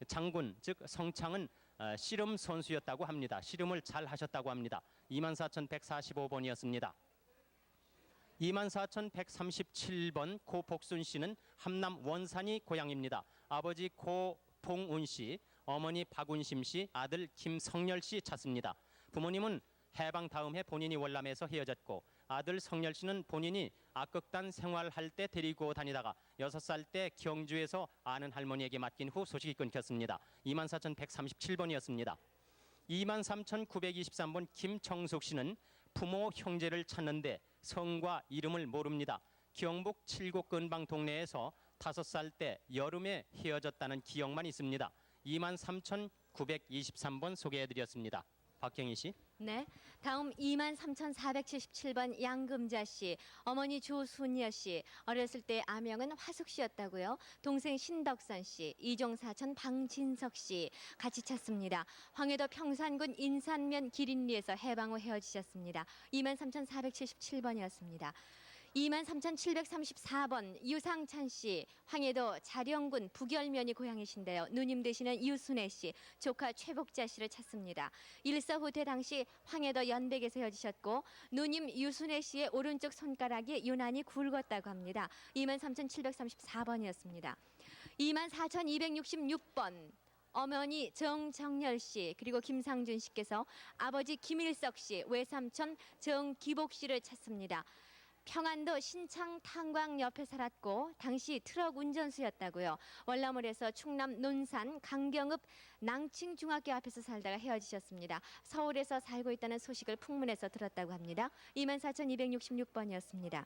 장군 즉 성창은 씨름 선수였다고 합니다. 씨름을 잘 하셨다고 합니다. 24,145번이었습니다. 24,137번 고복순 씨는 함남 원산이 고향입니다. 아버지 고봉운 씨, 어머니 박운심 씨, 아들 김성열 씨 찾습니다. 부모님은 해방 다음 해 본인이 월남에서 헤어졌고 아들 성열 씨는 본인이 악극단 생활할 때 데리고 다니다가 6살 때 경주에서 아는 할머니에게 맡긴 후 소식이 끊겼습니다. 24,137번이었습니다. 23,923번 김청숙 씨는 부모 형제를 찾는데 성과 이름을 모릅니다. 경북 칠곡 근방 동네에서 5살 때 여름에 헤어졌다는 기억만 있습니다. 23,923번 소개해드렸습니다. 박경희 씨. 네, 다음 23,477번 양금자 씨, 어머니 조순여 씨, 어렸을 때 아명은 화숙 씨였다고요. 동생 신덕선 씨, 이종 사촌 방진석 씨 같이 찾습니다. 황해도 평산군 인산면 기린리에서 해방 후 헤어지셨습니다. 23,477번이었습니다. 23,734번 유상찬 씨, 황해도 자령군 부결면이 고향이신데요. 누님 되시는 유순애 씨, 조카 최복자 씨를 찾습니다. 일사후퇴 당시 황해도 연백에서 헤어지셨고 누님 유순애 씨의 오른쪽 손가락이 유난히 굵었다고 합니다. 23,734번이었습니다. 24,266번 어머니 정정열 씨 그리고 김상준 씨께서 아버지 김일석 씨, 외삼촌 정기복 씨를 찾습니다. 평안도 신창 탄광 옆에 살았고 당시 트럭 운전수였다고요. 월남을에서 충남 논산 강경읍 낭칭 중학교 앞에서 살다가 헤어지셨습니다. 서울에서 살고 있다는 소식을 풍문에서 들었다고 합니다. 24,266번이었습니다.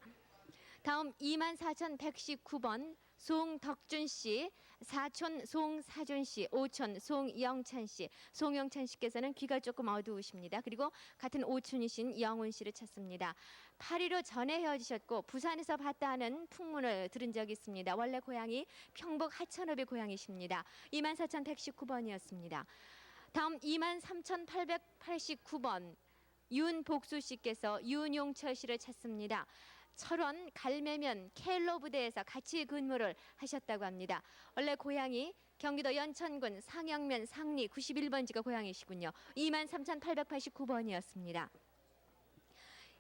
다음 24,119번 송덕준 씨, 사촌 송사준 씨, 오촌 송영찬 씨. 송영찬 씨께서는 귀가 조금 어두우십니다. 그리고 같은 오촌이신 영훈 씨를 찾습니다. 8.15 전에 헤어지셨고 부산에서 봤다 하는 풍문을 들은 적이 있습니다. 원래 고향이 평북 하천읍의 고향이십니다. 24,119번이었습니다. 다음 23,889번 윤복수 씨께서 윤용철 씨를 찾습니다. 철원 갈매면 켈로 부대에서 같이 근무를 하셨다고 합니다. 원래 고향이 경기도 연천군 상영면 상리 91번지가 고향이시군요. 23,889번이었습니다.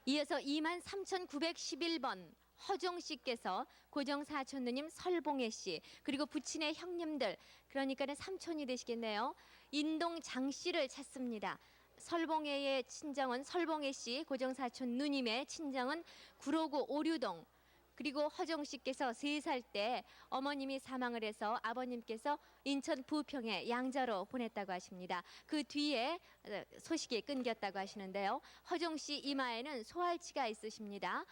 이어서 23,911번 허종 씨께서 고정 사촌 누님 설봉애 씨 그리고 부친의 형님들 그러니까는 삼촌이 되시겠네요. 인동 장 씨를 찾습니다. 설봉애의 친정은 설봉애 씨, 고정 사촌 누님의 친정은 구로구 오류동. 그리고 허종 씨께서 3살 때 어머님이 사망을 해서 아버님께서 인천 부평에 양자로 보냈다고 하십니다. 그 뒤에 소식이 끊겼다고 하시는데요. 허종 씨 이마에는 소알치가 있으십니다.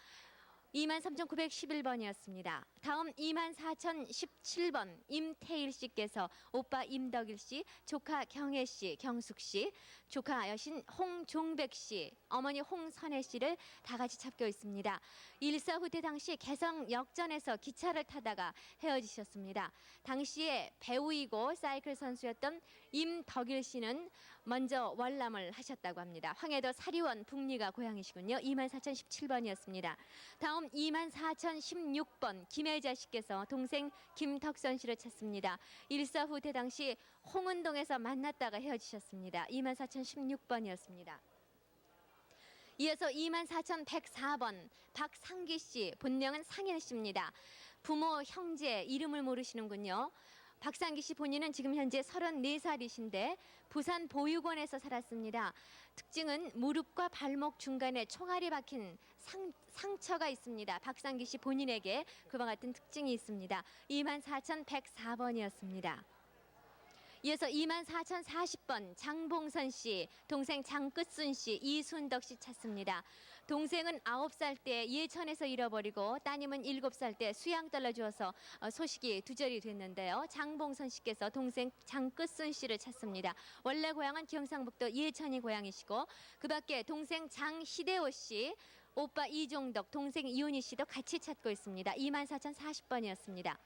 23,911번이었습니다. 다음 24,017번 임태일 씨께서 오빠 임덕일 씨, 조카 경혜 씨, 경숙 씨, 조카 여신 홍종백 씨, 어머니 홍선혜 씨를 다 같이 찾고 있습니다. 일사후퇴 당시 개성 역전에서 기차를 타다가 헤어지셨습니다. 당시에 배우이고 사이클 선수였던 임덕일 씨는 먼저 월남을 하셨다고 합니다. 황해도 사리원 북리가 고향이시군요. 24,017번이었습니다. 다음 24,016번 김혜자 씨께서 동생 김덕선 씨를 찾습니다. 일사후퇴 당시 홍은동에서 만났다가 헤어지셨습니다. 24,016번이었습니다. 이어서 24,104번 박상기 씨, 본명은 상일 씨입니다. 부모, 형제 이름을 모르시는군요. 박상기 씨 본인은 지금 현재 34살이신데 부산 보육원에서 살았습니다. 특징은 무릎과 발목 중간에 총알이 박힌 상처가 있습니다. 박상기 씨 본인에게 그와 같은 특징이 있습니다. 24,104번이었습니다. 이어서 24,040번 장봉선 씨, 동생 장끝순 씨, 이순덕 씨 찾습니다. 동생은 9살 때 예천에서 잃어버리고 따님은 7살 때 수양 떨어져서 소식이 두절이 됐는데요. 장봉선 씨께서 동생 장끝순 씨를 찾습니다. 원래 고향은 경상북도 예천이 고향이시고 그 밖에 동생 장희대호 씨, 오빠 이종덕, 동생 이훈희 씨도 같이 찾고 있습니다. 24,040번이었습니다.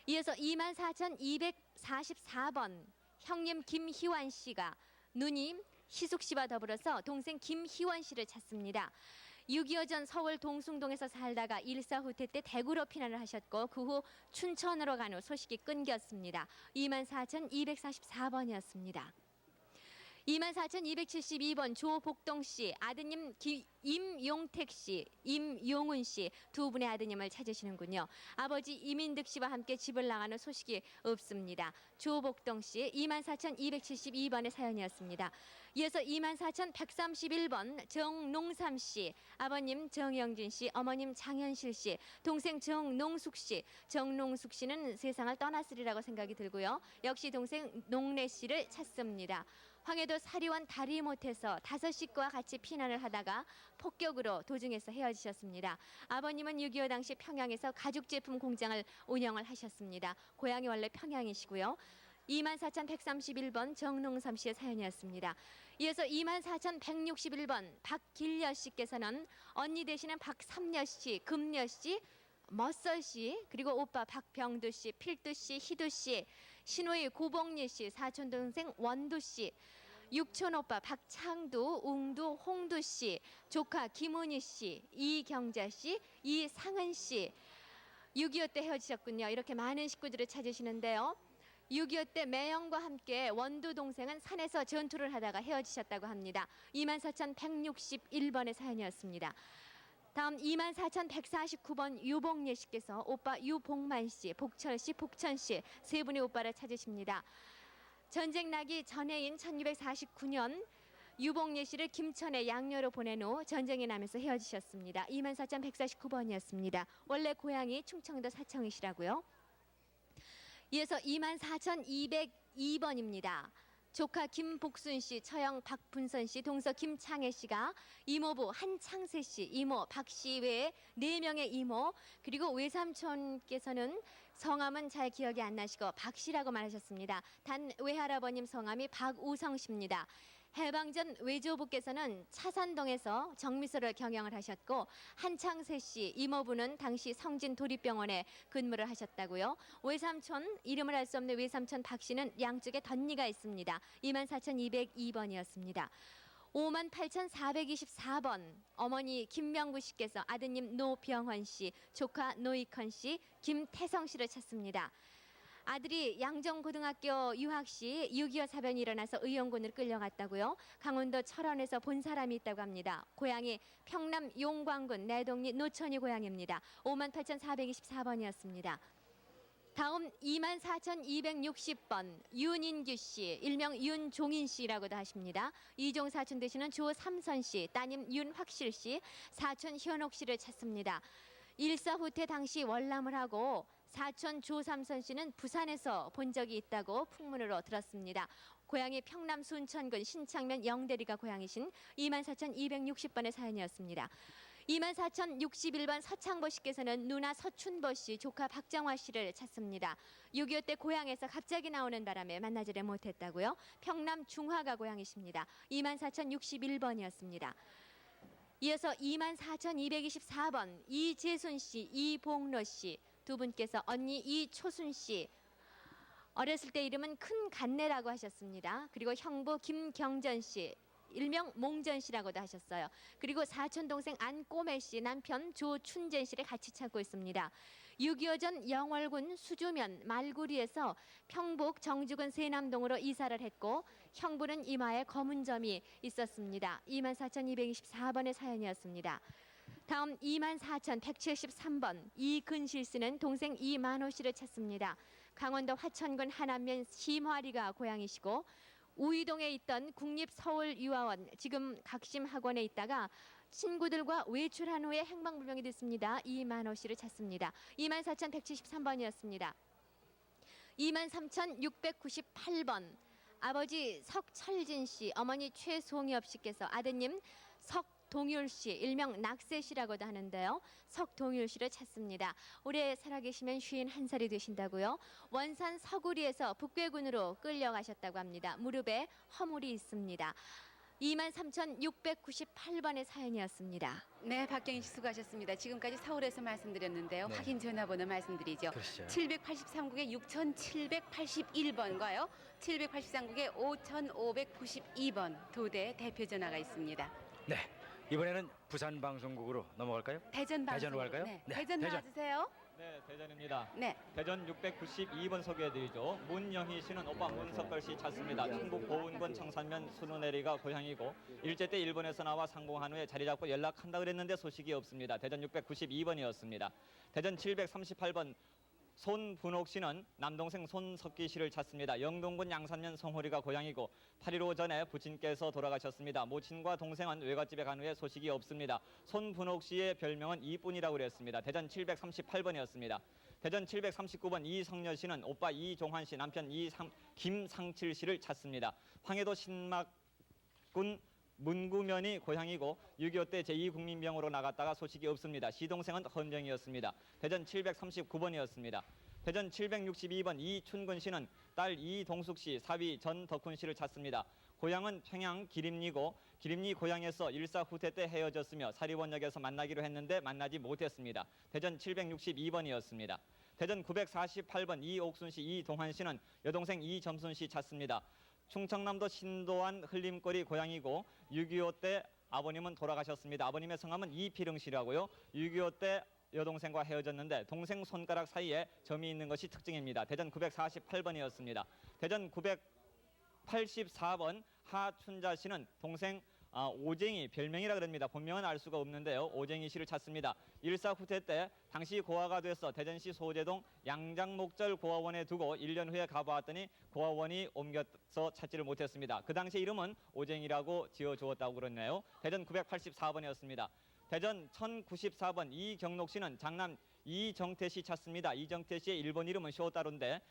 이어서 24,244번 형님 김희완 씨가 누님 희숙 씨와 더불어서 동생 김희원 씨를 찾습니다. 6.25 전 서울 동숭동에서 살다가 일사후퇴 때 대구로 피난을 하셨고 그 후 춘천으로 간 후 소식이 끊겼습니다. 24,244번이었습니다. 24,272번 조복동 씨, 아드님 임용택 씨, 임용훈 씨 두 분의 아드님을 찾으시는군요. 아버지 이민득 씨와 함께 집을 나가는 소식이 없습니다. 조복동 씨 24,272번의 사연이었습니다. 이어서 24,131번 정농삼 씨, 아버님 정영진 씨, 어머님 장현실 씨, 동생 정농숙 씨. 정농숙 씨는 세상을 떠났으리라고 생각이 들고요. 역시 동생 농래 씨를 찾습니다. 황해도 사리원 다리 못해서 5식구와 같이 피난을 하다가 폭격으로 도중에서 헤어지셨습니다. 아버님은 6.25 당시 평양에서 가죽제품 공장을 운영을 하셨습니다. 고향이 원래 평양이시고요. 24,131번 정농삼 씨의 사연이었습니다. 이어서 24,161번 박길여 씨께서는 언니 되시는 박삼여 씨, 금여 씨, 멋설 씨, 그리고 오빠 박병두 씨, 필두 씨, 희두 씨, 신우이 고봉리 씨, 사촌 동생 원두 씨, 육촌 오빠 박창두, 웅두, 홍두 씨, 조카 김은희 씨, 이경자 씨, 이상은 씨. 6.25 때 헤어지셨군요. 이렇게 많은 식구들을 찾으시는데요. 6.25 때 매형과 함께 원두 동생은 산에서 전투를 하다가 헤어지셨다고 합니다. 24,161번의 사연이었습니다. 다음 24,149번 유복예 씨께서 오빠 유복만 씨, 복철 씨, 복천 씨 세 분의 오빠를 찾으십니다. 전쟁 나기 전해인 1949년 유복예 씨를 김천의 양녀로 보낸 후 전쟁이 나면서 헤어지셨습니다. 24,149번이었습니다. 원래 고향이 충청도 사청이시라고요. 이어서 24,202번입니다. 조카 김복순 씨, 처형 박분선 씨, 동서 김창애 씨가 이모부 한창세 씨, 이모 박 씨 외에 4명의 이모, 그리고 외삼촌께서는 성함은 잘 기억이 안 나시고 박 씨라고 말하셨습니다. 단 외할아버님 성함이 박우성 씨입니다. 해방전 외조부께서는 차산동에서 정미소를 경영을 하셨고 한창세 씨 이모부는 당시 성진 도립병원에 근무를 하셨다고요. 외삼촌, 이름을 알 수 없는 외삼촌 박 씨는 양쪽에 덧니가 있습니다. 24,202번이었습니다. 58,424번 어머니 김명구 씨께서 아드님 노병헌 씨, 조카 노익헌 씨, 김태성 씨를 찾습니다. 아들이 양정고등학교 유학 시 6.25 사변이 일어나서 의용군으로 끌려갔다고요. 강원도 철원에서 본 사람이 있다고 합니다. 고향이 평남 용광군 내동리 노천이 고향입니다. 58,424번이었습니다. 다음 24,260번 윤인규 씨, 일명 윤종인 씨라고도 하십니다. 이종 사촌 되시는 조삼선 씨, 따님 윤확실 씨, 사촌 현옥 씨를 찾습니다. 일사후퇴 당시 월남을 하고 사촌 조삼선 씨는 부산에서 본 적이 있다고 풍문으로 들었습니다. 고향이 평남 순천군 신창면 영대리가 고향이신 24,260번의 사연이었습니다. 24,061번 서창보 씨께서는 누나 서춘보 씨, 조카 박정화 씨를 찾습니다. 6.25 때 고향에서 갑자기 나오는 바람에 만나지를 못했다고요. 평남 중화가 고향이십니다. 24,061번이었습니다. 이어서 24,224번 이재순 씨, 이봉로 씨 두 분께서 언니 이초순 씨, 어렸을 때 이름은 큰 간내라고 하셨습니다. 그리고 형부 김경전 씨, 일명 몽전 씨라고도 하셨어요. 그리고 사촌 동생 안꼬매 씨, 남편 조춘전 씨를 같이 찾고 있습니다. 6.25 전 영월군 수주면 말구리에서 평북 정주군 세남동으로 이사를 했고 형부는 이마에 검은 점이 있었습니다. 24,224번의 사연이었습니다. 다음 24,173번 이근실 씨는 동생 이만호 씨를 찾습니다. 강원도 화천군 하남면 심화리가 고향이시고 우이동에 있던 국립서울유아원, 지금 각심학원에 있다가 친구들과 외출한 후에 행방불명이 됐습니다. 이만호 씨를 찾습니다. 24,173번이었습니다. 23,698번 아버지 석철진 씨, 어머니 최송엽 씨께서 아드님 석동율 씨, 일명 낙세 씨라고도 하는데요. 석동율 씨를 찾습니다. 올해 살아계시면 51살이 되신다고요. 원산 서구리에서 북괴군으로 끌려가셨다고 합니다. 무릎에 허물이 있습니다. 23,698번의 사연이었습니다. 네, 박경희 씨 수고하셨습니다. 지금까지 서울에서 말씀드렸는데요. 네. 확인 전화번호 말씀드리죠. 그러시죠. 783국에 6,781번과요. 783국에 5,592번 두 대 대표 전화가 있습니다. 네, 이번에는 부산 방송국으로 넘어갈까요? 대전 방송. 대전으로 갈까요? 네. 네, 대전 대전. 나와주세요. 네, 대전입니다. 네. 대전 692번 소개해드리죠. 문영희 씨는 오빠 문석걸 씨 찾습니다. 충북 보은군 청산면 순우내리가 고향이고 일제 때 일본에서 나와 상봉한 후에 자리 잡고 연락한다 그랬는데 소식이 없습니다. 대전 692번이었습니다. 대전 738번 손분옥 씨는 남동생 손석기 씨를 찾습니다. 영동군 양산면 성호리가 고향이고 8.15 전에 부친께서 돌아가셨습니다. 모친과 동생은 외갓집에 간 후에 소식이 없습니다. 손분옥 씨의 별명은 이뿐이라고 그랬습니다. 대전 738번이었습니다. 대전 739번 이성녀 씨는 오빠 이종환 씨, 남편 김상칠 씨를 찾습니다. 황해도 신막군 문구면이 고향이고 6.25 때 제2국민병으로 나갔다가 소식이 없습니다. 시동생은 헌병이었습니다. 대전 739번이었습니다. 대전 762번 이춘근 씨는 딸 이동숙 씨, 사위 전덕훈 씨를 찾습니다. 고향은 평양 기림리고 기림리 고향에서 일사후퇴 때 헤어졌으며 사리원역에서 만나기로 했는데 만나지 못했습니다. 대전 762번이었습니다. 대전 948번 이옥순 씨, 이동환 씨는 여동생 이점순 씨 찾습니다. 충청남도 신도안 흘림거리 고향이고 6.25 때 아버님은 돌아가셨습니다. 아버님의 성함은 이필흥 씨라고요. 6.25 때 여동생과 헤어졌는데 동생 손가락 사이에 점이 있는 것이 특징입니다. 대전 948번이었습니다. 대전 984번 하춘자 씨는 동생 오쟁이 별명이라 그럽니다. 본명은 알 수가 없는데요. 오쟁이 씨를 찾습니다. 일사후퇴 때 당시 고아가 돼서 대전시 소재동 양장목절 고아원에 두고 1년 후에 가보았더니 고아원이 옮겨서 찾지를 못했습니다. 그 당시 이름은 오쟁이라고 지어주었다고 그러네요. 대전 984번이었습니다. 대전 1094번 이경록 씨는 장남 이정태 씨 찾습니다. 이정태 씨의 일본 이름은 쇼따로인데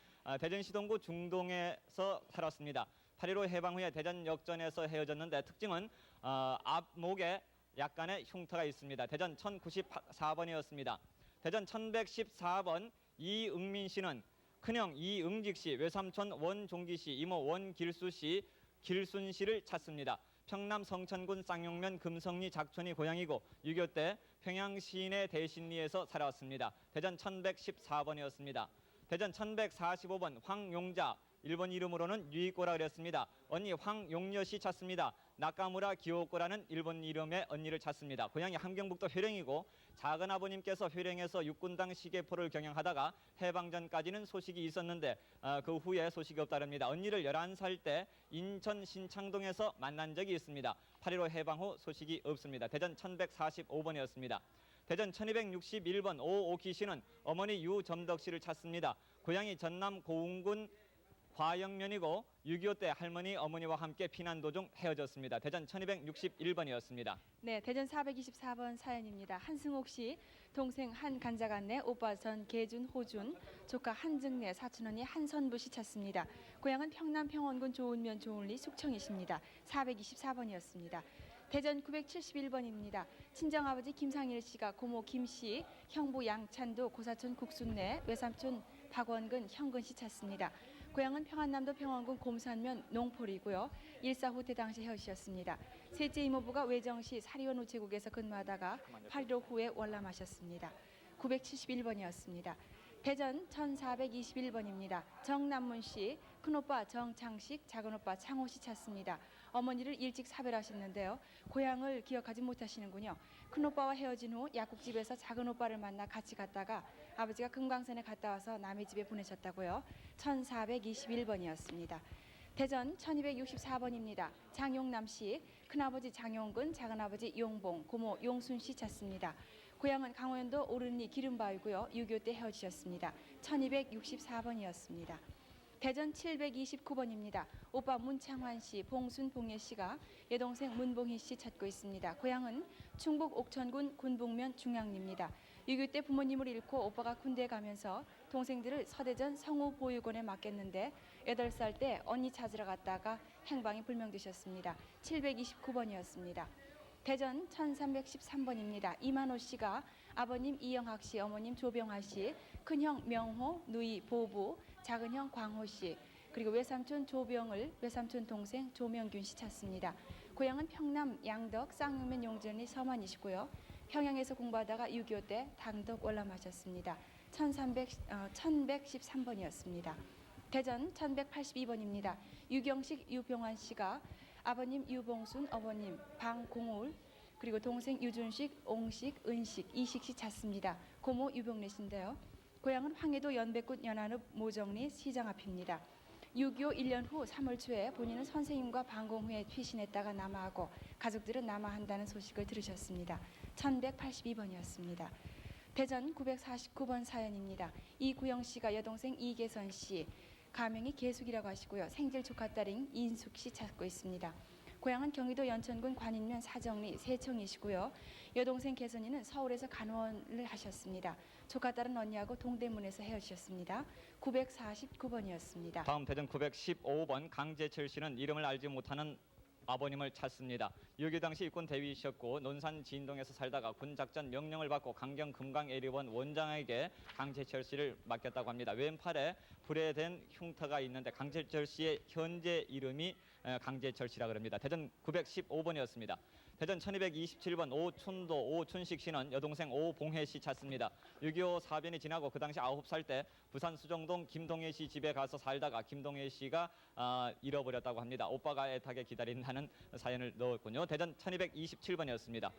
대전시 동구 중동에서 살았습니다. 8.15 해방 후에 대전 역전에서 헤어졌는데 특징은 앞목에 약간의 흉터가 있습니다. 대전 1094번이었습니다. 대전 1114번 이응민 씨는 큰형 이응직 씨, 외삼촌 원종기 씨, 이모 원길수 씨, 길순 씨를 찾습니다. 평남 성천군 쌍용면 금성리 작촌이 고향이고 6.25 때 평양 시내 대신리에서 살아왔습니다. 대전 1114번이었습니다. 대전 1145번 황용자, 일본 이름으로는 유이꼬라 그랬습니다. 언니 황용여 씨 찾습니다. 나카무라 기요코라는 일본 이름의 언니를 찾습니다. 고향이 함경북도 회령이고 작은 아버님께서 회령에서 육군당 시계포를 경영하다가 해방 전까지는 소식이 있었는데 그 후에 소식이 없다릅니다. 언니를 11살 때 인천 신창동에서 만난 적이 있습니다. 8.15 해방 후 소식이 없습니다. 대전 1145번이었습니다. 대전 1261번 오오키 씨는 어머니 유점덕 씨를 찾습니다. 고향이 전남 고흥군 화영면이고 6.25 때 할머니 어머니와 함께 피난 도중 헤어졌습니다. 대전 1261번이었습니다. 네, 대전 424번 사연입니다. 한승옥 씨, 동생 한간자간내, 오빠 전계준, 호준, 조카 한증내, 사촌언니 한선부 씨 찾습니다. 고향은 평남 평원군 좋은면 좋은리 숙청이십니다. 424번이었습니다. 대전 971번입니다. 친정아버지 김상일 씨가 고모 김 씨, 형부 양찬도, 고사촌 국순내, 외삼촌 박원근, 형근 씨 찾습니다. 고향은 평안남도 평원군 곰산면 농포리고요. 일사후퇴 당시 헤어지셨습니다. 셋째 이모부가 외정시 사리원 우체국에서 근무하다가 8.15 후에 월남하셨습니다. 971번이었습니다. 대전 1421번입니다. 정남문 씨, 큰오빠 정창식, 작은오빠 창호 씨 찾습니다. 어머니를 일찍 사별하셨는데요. 고향을 기억하지 못하시는군요. 큰오빠와 헤어진 후 약국집에서 작은오빠를 만나 같이 갔다가 아버지가 금강산에 갔다 와서 남의 집에 보내셨다고요. 1421번이었습니다. 대전 1264번입니다. 장용남 씨, 큰아버지 장용근, 작은아버지 용봉, 고모 용순 씨 찾습니다. 고향은 강원도 오른리 기름바위고요. 6.25 때 헤어지셨습니다. 1264번이었습니다. 대전 729번입니다. 오빠 문창환 씨, 봉순 봉예 씨가 여동생 문봉희 씨 찾고 있습니다. 고향은 충북 옥천군 군북면 중양리입니다. 6.25 때 부모님을 잃고 오빠가 군대에 가면서 동생들을 서대전 성우보육원에 맡겼는데 8살 때 언니 찾으러 갔다가 행방이 불명되셨습니다. 729번이었습니다. 대전 1313번입니다. 이만호 씨가 아버님 이영학 씨, 어머님 조병화 씨, 큰형 명호, 누이 보부, 작은형 광호 씨, 그리고 외삼촌 조병을, 외삼촌 동생 조명균 씨 찾습니다. 고향은 평남 양덕 쌍용면 용전리 서만이시고요. 평양에서 공부하다가 6.25 때 당덕 월남하셨습니다. 1113번이었습니다. 대전 1182번입니다. 유경식, 유병환 씨가 아버님 유봉순, 어머님 방공울, 그리고 동생 유준식, 옹식, 은식, 이식 씨 찾습니다. 고모 유병래 씨인데요. 고향은 황해도 연백군 연안읍 모정리 시장 앞입니다. 6.25 1년 후 3월 초에 본인은 선생님과 방공 후에 피신했다가 남하하고 가족들은 남하한다는 소식을 들으셨습니다. 1182번이었습니다. 대전 949번 사연입니다. 이구영 씨가 여동생 이계선 씨, 가명이 계숙이라고 하시고요. 생질 조카 딸인 인숙 씨 찾고 있습니다. 고향은 경기도 연천군 관인면 사정리 세청이시고요. 여동생 개선이는 서울에서 간호원을 하셨습니다. 조카 딸은 언니하고 동대문에서 헤어지셨습니다. 949번이었습니다. 다음 대전 915번 강재철 씨는 이름을 알지 못하는 아버님을 찾습니다. 6.25 당시 육군 대위이셨고 논산 진동에서 살다가 군작전 명령을 받고 강경 금강예리원 원장에게 강재철 씨를 맡겼다고 합니다. 왼팔에 불에 댄 흉터가 있는데 강재철 씨의 현재 이름이 강재철 씨라 그럽니다. 대전 915번이었습니다. 대전 1227번 오춘도 오춘식 씨는 여동생 오봉혜 씨 찾습니다. 6.25 사변이 지나고 그 당시 9살 때 부산 수정동 김동혜 씨 집에 가서 살다가 김동혜 씨가 잃어버렸다고 합니다. 오빠가 애타게 기다린다는 사연을 넣었군요. 대전 1227번이었습니다.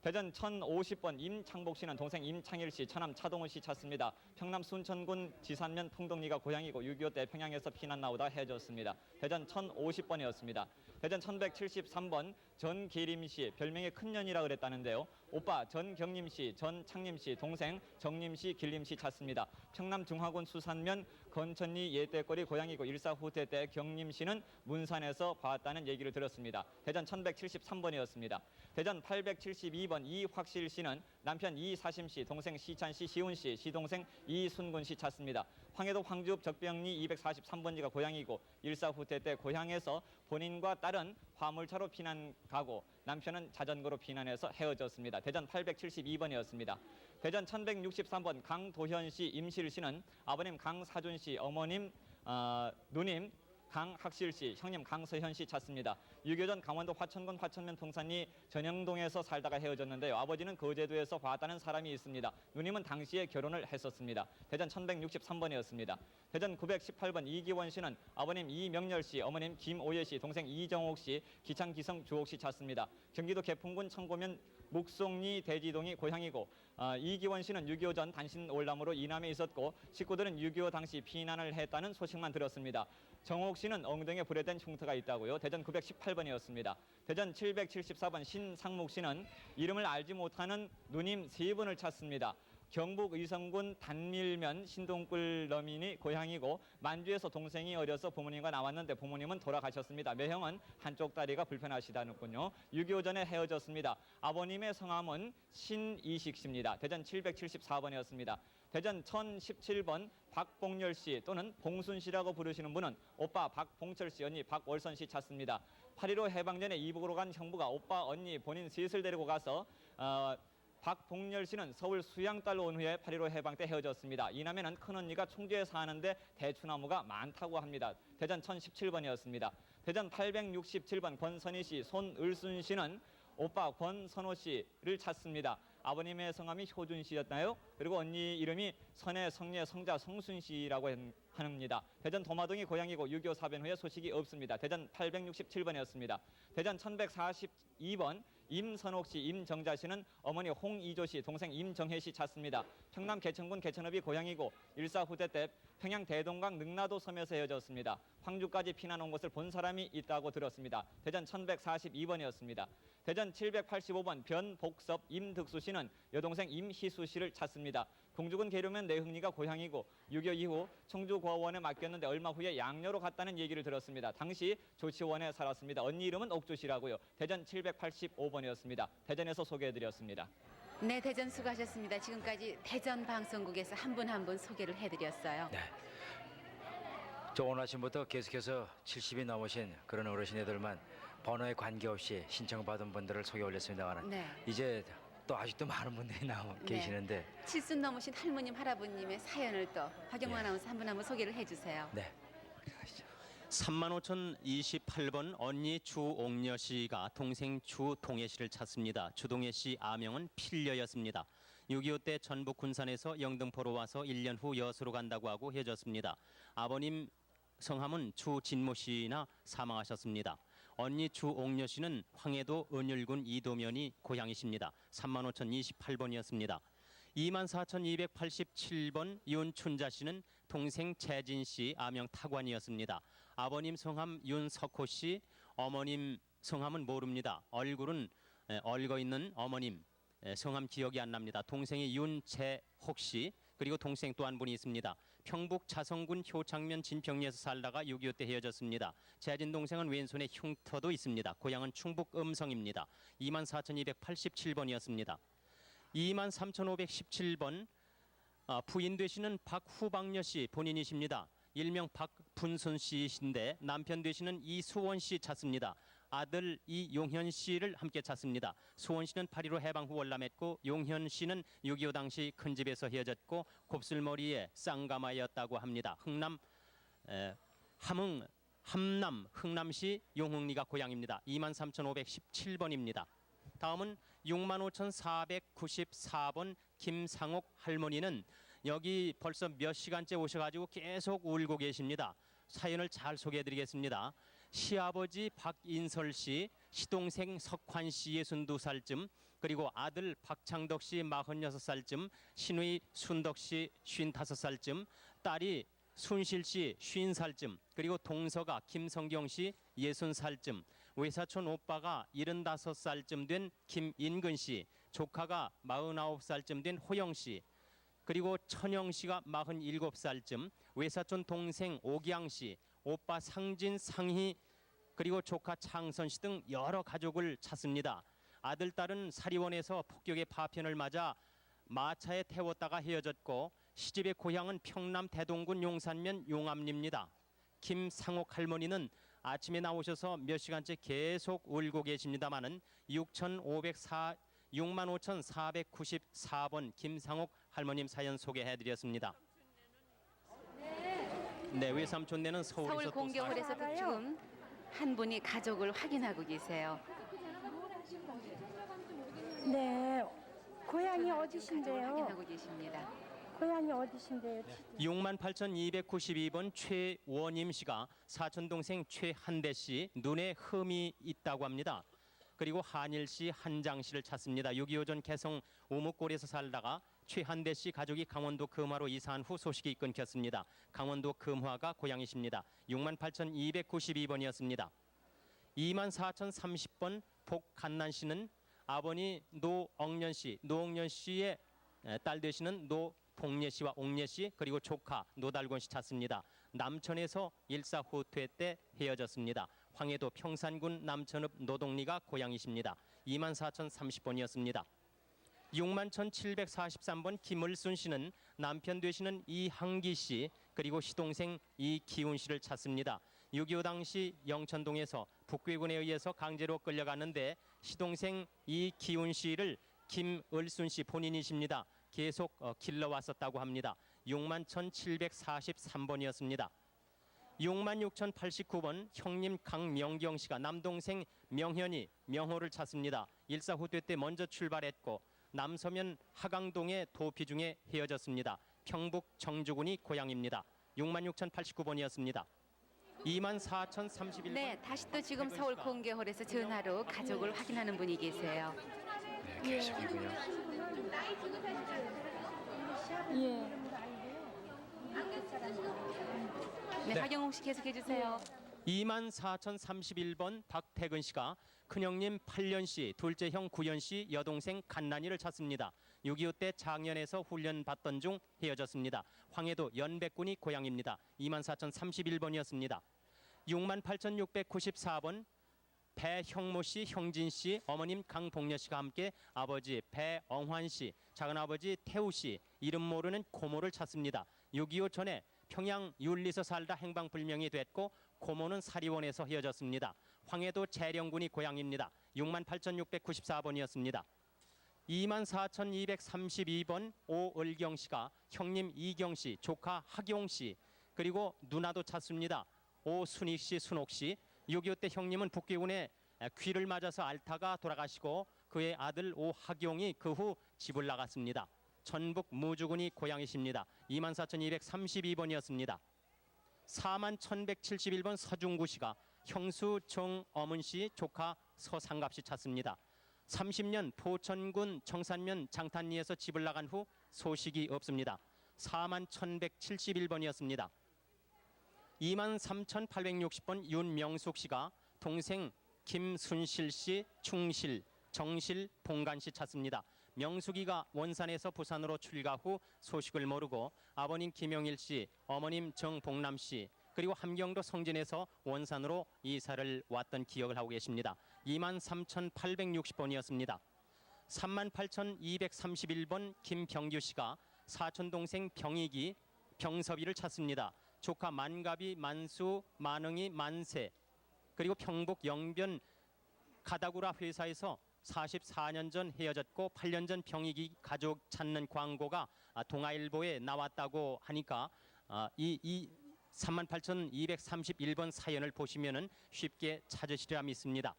대전 1050번 임창복 씨는 동생 임창일 씨, 처남 차동훈 씨 찾습니다. 평남 순천군 지산면 풍덕리가 고향이고 6.25 때 평양에서 피난 나오다 헤어졌습니다. 대전 1050번이었습니다. 대전 1173번 전계림 씨, 별명이 큰년이라 그랬다는데요. 오빠 전경림 씨, 전창림 씨, 동생 정림 씨, 길림 씨 찾습니다. 평남 중화군 수산면 건천리 예대거리 고향이고 일사 후퇴 때 경림 씨는 문산에서 봤다는 얘기를 들었습니다. 대전 1173번이었습니다. 대전 872번 이확실 씨는 남편 이사심 씨, 동생 시찬 씨, 시훈 씨, 시동생 이순군 씨 찾습니다. 황해도 황주읍 적병리 243번지가 고향이고 일사 후퇴 때 고향에서 본인과 딸은 화물차로 피난 가고 남편은 자전거로 피난해서 헤어졌습니다. 대전 872번이었습니다. 대전 1163번 강도현 씨, 임실 씨는 아버님 강사준 씨, 어머님 누님 강학실 씨, 형님 강서현 씨 찾습니다. 6.25 전 강원도 화천군 화천면 동산리 전영동에서 살다가 헤어졌는데요. 아버지는 거제도에서 봤다는 사람이 있습니다. 누님은 당시에 결혼을 했었습니다. 대전 1163번이었습니다. 대전 918번 이기원 씨는 아버님 이명렬 씨, 어머님 김오예 씨, 동생 이정옥 씨, 기창기성 주옥 씨 찾습니다. 경기도 개풍군 청고면 묵송리 대지동이 고향이고 이기원 씨는 6.25 전 단신 월남으로 이남에 있었고 식구들은 6.25 당시 피난을 했다는 소식만 들었습니다. 정옥 씨는 엉덩이에 불에 댄 흉터가 있다고요. 대전 918번이었습니다. 대전 774번 신상묵 씨는 이름을 알지 못하는 누님 3분을 찾습니다. 경북 의성군 단밀면 신동굴 너민이 고향이고 만주에서 동생이 어려서 부모님과 나왔는데 부모님은 돌아가셨습니다. 매형은 한쪽 다리가 불편하시다는군요. 6.25 전에 헤어졌습니다. 아버님의 성함은 신이식 씨입니다. 대전 774번이었습니다. 대전 1017번 박봉열 씨 또는 봉순 씨라고 부르시는 분은 오빠 박봉철 씨, 언니 박월선 씨 찾습니다. 8.15 해방 전에 이북으로 간 형부가 오빠, 언니, 본인 셋을 데리고 가서 박봉열 씨는 서울 수양딸로 온 후에 8.15 해방 때 헤어졌습니다. 이남에는 큰언니가 충주에 사는데 대추나무가 많다고 합니다. 대전 1017번이었습니다. 대전 867번 권선희 씨, 손을순 씨는 오빠 권선호 씨를 찾습니다. 아버님의 성함이 효준 씨였나요? 그리고 언니 이름이 선혜, 성례, 성자, 성순 씨라고 합니다. 대전 도마동이 고향이고 6.25 사변 후에 소식이 없습니다. 대전 867번이었습니다. 대전 1142번 임선옥 씨, 임정자 씨는 어머니 홍이조 씨, 동생 임정혜 씨 찾습니다. 평남 개천군 개천읍이 고향이고 일사 후퇴 때 평양 대동강 능라도 섬에서 헤어졌습니다. 황주까지 피난 온 것을 본 사람이 있다고 들었습니다. 대전 1142번이었습니다. 대전 785번 변복섭 임득수 씨는 여동생 임희수 씨를 찾습니다. 공주군 계룡면 내흥리가 고향이고 6.25 이후 청주고아원에 맡겼는데 얼마 후에 양녀로 갔다는 얘기를 들었습니다. 당시 조치원에 살았습니다. 언니 이름은 옥주 씨라고요. 대전 785번이었습니다. 대전에서 소개해드렸습니다. 네, 대전 수고하셨습니다. 지금까지 대전 방송국에서 한 분 한 분 소개를 해드렸어요. 네. 저 오늘 아침부터 계속해서 70이 넘으신 그런 어르신들만 번호에 관계없이 신청받은 분들을 소개 올렸습니다만 네. 이제 또 아직도 많은 분들이 계시는데 70 넘으신 할머님, 할아버님의 사연을 또 화경만 아나운서 한 분 한 분 소개를 해주세요. 네. 35,028번 언니 주옥녀 씨가 동생 주동혜 씨를 찾습니다. 주동혜 씨 아명은 필려였습니다. 6.25 때 전북 군산에서 영등포로 와서 1년 후 여수로 간다고 하고 헤어졌습니다. 아버님 성함은 주진모 씨나 사망하셨습니다. 언니 주옥녀 씨는 황해도 은율군 이도면이 고향이십니다. 35,028번이었습니다. 24,287번 윤춘자 씨는 동생 재진 씨 아명 타관이었습니다. 아버님 성함 윤석호 씨, 어머님 성함은 모릅니다. 얼굴은 얽어 있는 어머님 성함 기억이 안 납니다. 동생이 윤재혹 씨, 그리고 동생 또 한 분이 있습니다. 평북 자성군 효창면 진평리에서 살다가 6.25 때 헤어졌습니다. 재진 동생은 왼손에 흉터도 있습니다. 고향은 충북 음성입니다. 24,287번이었습니다. 23,517번 부인 되시는 박후박녀 씨 본인이십니다. 일명 박분순 씨이신데 남편 되시는 이수원 씨 찾습니다. 아들 이용현 씨를 함께 찾습니다. 수원 씨는 8.15 해방 후 월남했고 용현 씨는 6.25 당시 큰 집에서 헤어졌고 곱슬머리에 쌍가마였다고 합니다. 함남 흥남시 용흥리가 고향입니다. 23,517번입니다. 다음은 65,494번 김상옥 할머니는 여기 벌써 몇 시간째 오셔가지고 계속 울고 계십니다. 사연을 잘 소개해드리겠습니다. 시아버지 박인설 씨, 시동생 석환 씨 62살쯤, 그리고 아들 박창덕 씨 46살쯤, 시누이 순덕 씨 55살쯤, 딸이 순실 씨 50살쯤, 그리고 동서가 김성경 씨 60살쯤, 외사촌 오빠가 75살쯤 된 김인근 씨, 조카가 49살쯤 된 호영 씨, 그리고 천영 씨가 47살쯤, 외사촌 동생 오기양 씨, 오빠 상진, 상희, 그리고 조카 창선 씨 등 여러 가족을 찾습니다. 아들, 딸은 사리원에서 폭격의 파편을 맞아 마차에 태웠다가 헤어졌고 시집의 고향은 평남 대동군 용산면 용암리입니다. 김상옥 할머니는 아침에 나오셔서 몇 시간째 계속 울고 계십니다마는 65,494번 김상옥 할머님 사연 소개해드렸습니다. 네, 외삼촌네는 서울에서 서울 공개홀에서 지금 한 분이 가족을 확인하고 계세요. 네, 고향이 가족을 어디신데요? 확인하고 계십니다. 고향이 어디신데요? 68,292번 최원임 씨가 사촌 동생 최한대 씨 눈에 흠이 있다고 합니다. 그리고 한일 씨, 한장 씨를 찾습니다. 6.25 전 개성 오목골에서 살다가 최한대 씨 가족이 강원도 금화로 이사한 후 소식이 끊겼습니다. 강원도 금화가 고향이십니다. 68,292번이었습니다. 24,030번 복간난 씨는 아버님 노억년 씨, 노억년 씨의 딸 되시는 노봉예 씨와 옥예 씨, 그리고 조카 노달권 씨 찾습니다. 남천에서 일사후퇴 때 헤어졌습니다. 황해도 평산군 남천읍 노동리가 고향이십니다. 24,030번이었습니다. 61,743번 김을순 씨는 남편 되시는 이항기 씨, 그리고 시동생 이기훈 씨를 찾습니다. 6.25 당시 영천동에서 북괴군에 의해서 강제로 끌려갔는데 시동생 이기훈 씨를 김을순 씨 본인이십니다. 계속 길러왔었다고 합니다. 61,743번이었습니다. 66,089번 형님 강명경 씨가 남동생 명현이 명호를 찾습니다. 일사후퇴 때 먼저 출발했고 남서면 하강동의 도피 중에 헤어졌습니다. 평북 정주군이 고향입니다. 66,089번이었습니다. 24,031번. 네, 다시 또 지금 서울 공개홀에서 전화로 가족을 확인하는 분이 계세요. 네, 계속이고요. 예. 네, 박영웅 씨 계속해 주세요. 24,031번 박태근 씨가 큰형님 8년 씨, 둘째 형 9년 씨, 여동생 간난이를 찾습니다. 6.25 때 장현에서 훈련 받던 중 헤어졌습니다. 황해도 연백군이 고향입니다. 24,031번이었습니다. 68,694번 배형모 씨, 형진 씨, 어머님 강복녀 씨가 함께 아버지 배엉환 씨, 작은아버지 태우 씨, 이름 모르는 고모를 찾습니다. 6.25 전에 평양 율리서 살다 행방불명이 됐고 고모는 사리원에서 헤어졌습니다. 황해도 재령군이 고향입니다. 68,694번이었습니다. 24,232번 오을경 씨가 형님 이경 씨, 조카 하경 씨, 그리고 누나도 찾습니다. 오순익 씨, 순옥 씨. 6.25 때 형님은 북괴군에 귀를 맞아서 앓다가 돌아가시고 그의 아들 오하경이 그 후 집을 나갔습니다. 전북 무주군이 고향이십니다. 24,232번이었습니다. 41,171번 서중구 씨가 형수 정어문 씨 조카 서상갑 씨 찾습니다. 30년 포천군 청산면 장탄리에서 집을 나간 후 소식이 없습니다. 41,171번이었습니다. 23,860번 윤명숙 씨가 동생 김순실 씨 충실, 정실, 봉간 씨 찾습니다. 명숙이가 원산에서 부산으로 출가 후 소식을 모르고 아버님 김영일 씨, 어머님 정봉남 씨, 그리고 함경도 성진에서 원산으로 이사를 왔던 기억을 하고 계십니다. 23,860번이었습니다. 38,231번 김병규 씨가 사촌 동생 병익이, 병섭이를 찾습니다. 조카 만갑이, 만수, 만응이, 만세, 그리고 평북 영변 가다구라 회사에서 44년 전 헤어졌고 8년 전 병익이 가족 찾는 광고가 동아일보에 나왔다고 하니까 이 38,231번 사연을 보시면은 쉽게 찾으시리라 믿습니다.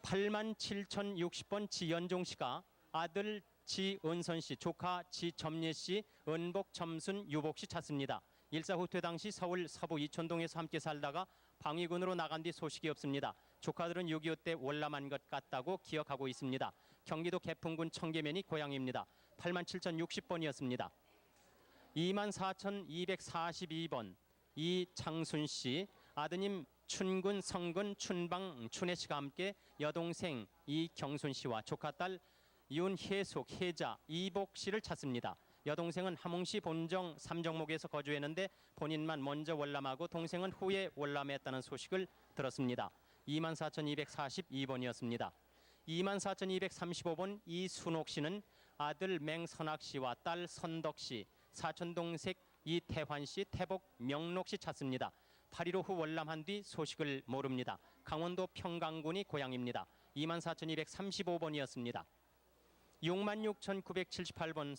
87,060번 지연종 씨가 아들 지은선 씨, 조카 지점예 씨, 은복, 점순, 유복 씨 찾습니다. 일사후퇴 당시 서울 서부 이촌동에서 함께 살다가 방위군으로 나간 뒤 소식이 없습니다. 조카들은 6.25 때 월남한 것 같다고 기억하고 있습니다. 경기도 개풍군 청계면이 고향입니다. 87,060번이었습니다. 24,242번 이창순 씨, 아드님 춘군, 성군, 춘방, 춘혜 씨가 함께 여동생 이경순 씨와 조카딸 윤혜숙, 혜자, 이복 씨를 찾습니다. 여동생은 함흥시 본정 삼정목에서 거주했는데 본인만 먼저 월남하고 동생은 후에 월남했다는 소식을 들었습니다. 24,242번이었습니다. 24,235번 이순옥 씨는 아들 맹선학 씨와 딸 선덕 씨, 사촌 동생 이태환 씨, 태복 명록 씨 찾습니다. 8.15 후 월남한 뒤 소식을 모릅니다. 강원도 평강군이 고향입니다. 24,235번이었습니다. 66,978번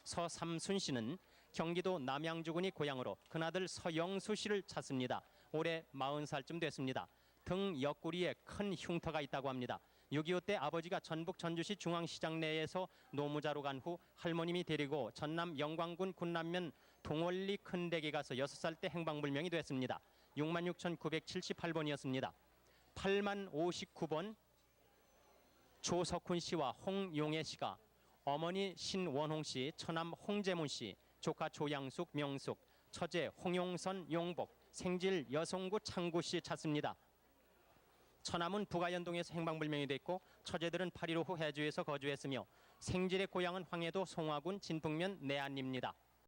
서삼순 씨는 경기도 남양주군이 고향으로 큰아들 서영수 씨를 찾습니다. 올해 40살쯤 됐습니다. 등 옆구리에 큰 흉터가 있다고 합니다. 6.25 때 아버지가 전북 전주시 중앙시장 내에서 노무자로 간 후 할머님이 데리고 전남 영광군 군남면 동월리 큰댁에 가서 6살 때 행방불명이 됐습니다. 66,978번이었습니다. 8059번 조석훈 씨와 홍용애 씨가 어머니 신원홍 씨, 처남 홍재문 씨, 조카 조양숙, 명숙, 처제 홍용선, 용복, 생질 여성구 창구 씨 찾습니다. 처남은 부가연동에서 행방불명이 됐고 처제들은 8.15 후 해주에서 거주했으며 생질의 고향은 황해도 송화군 진북면 내안입니다.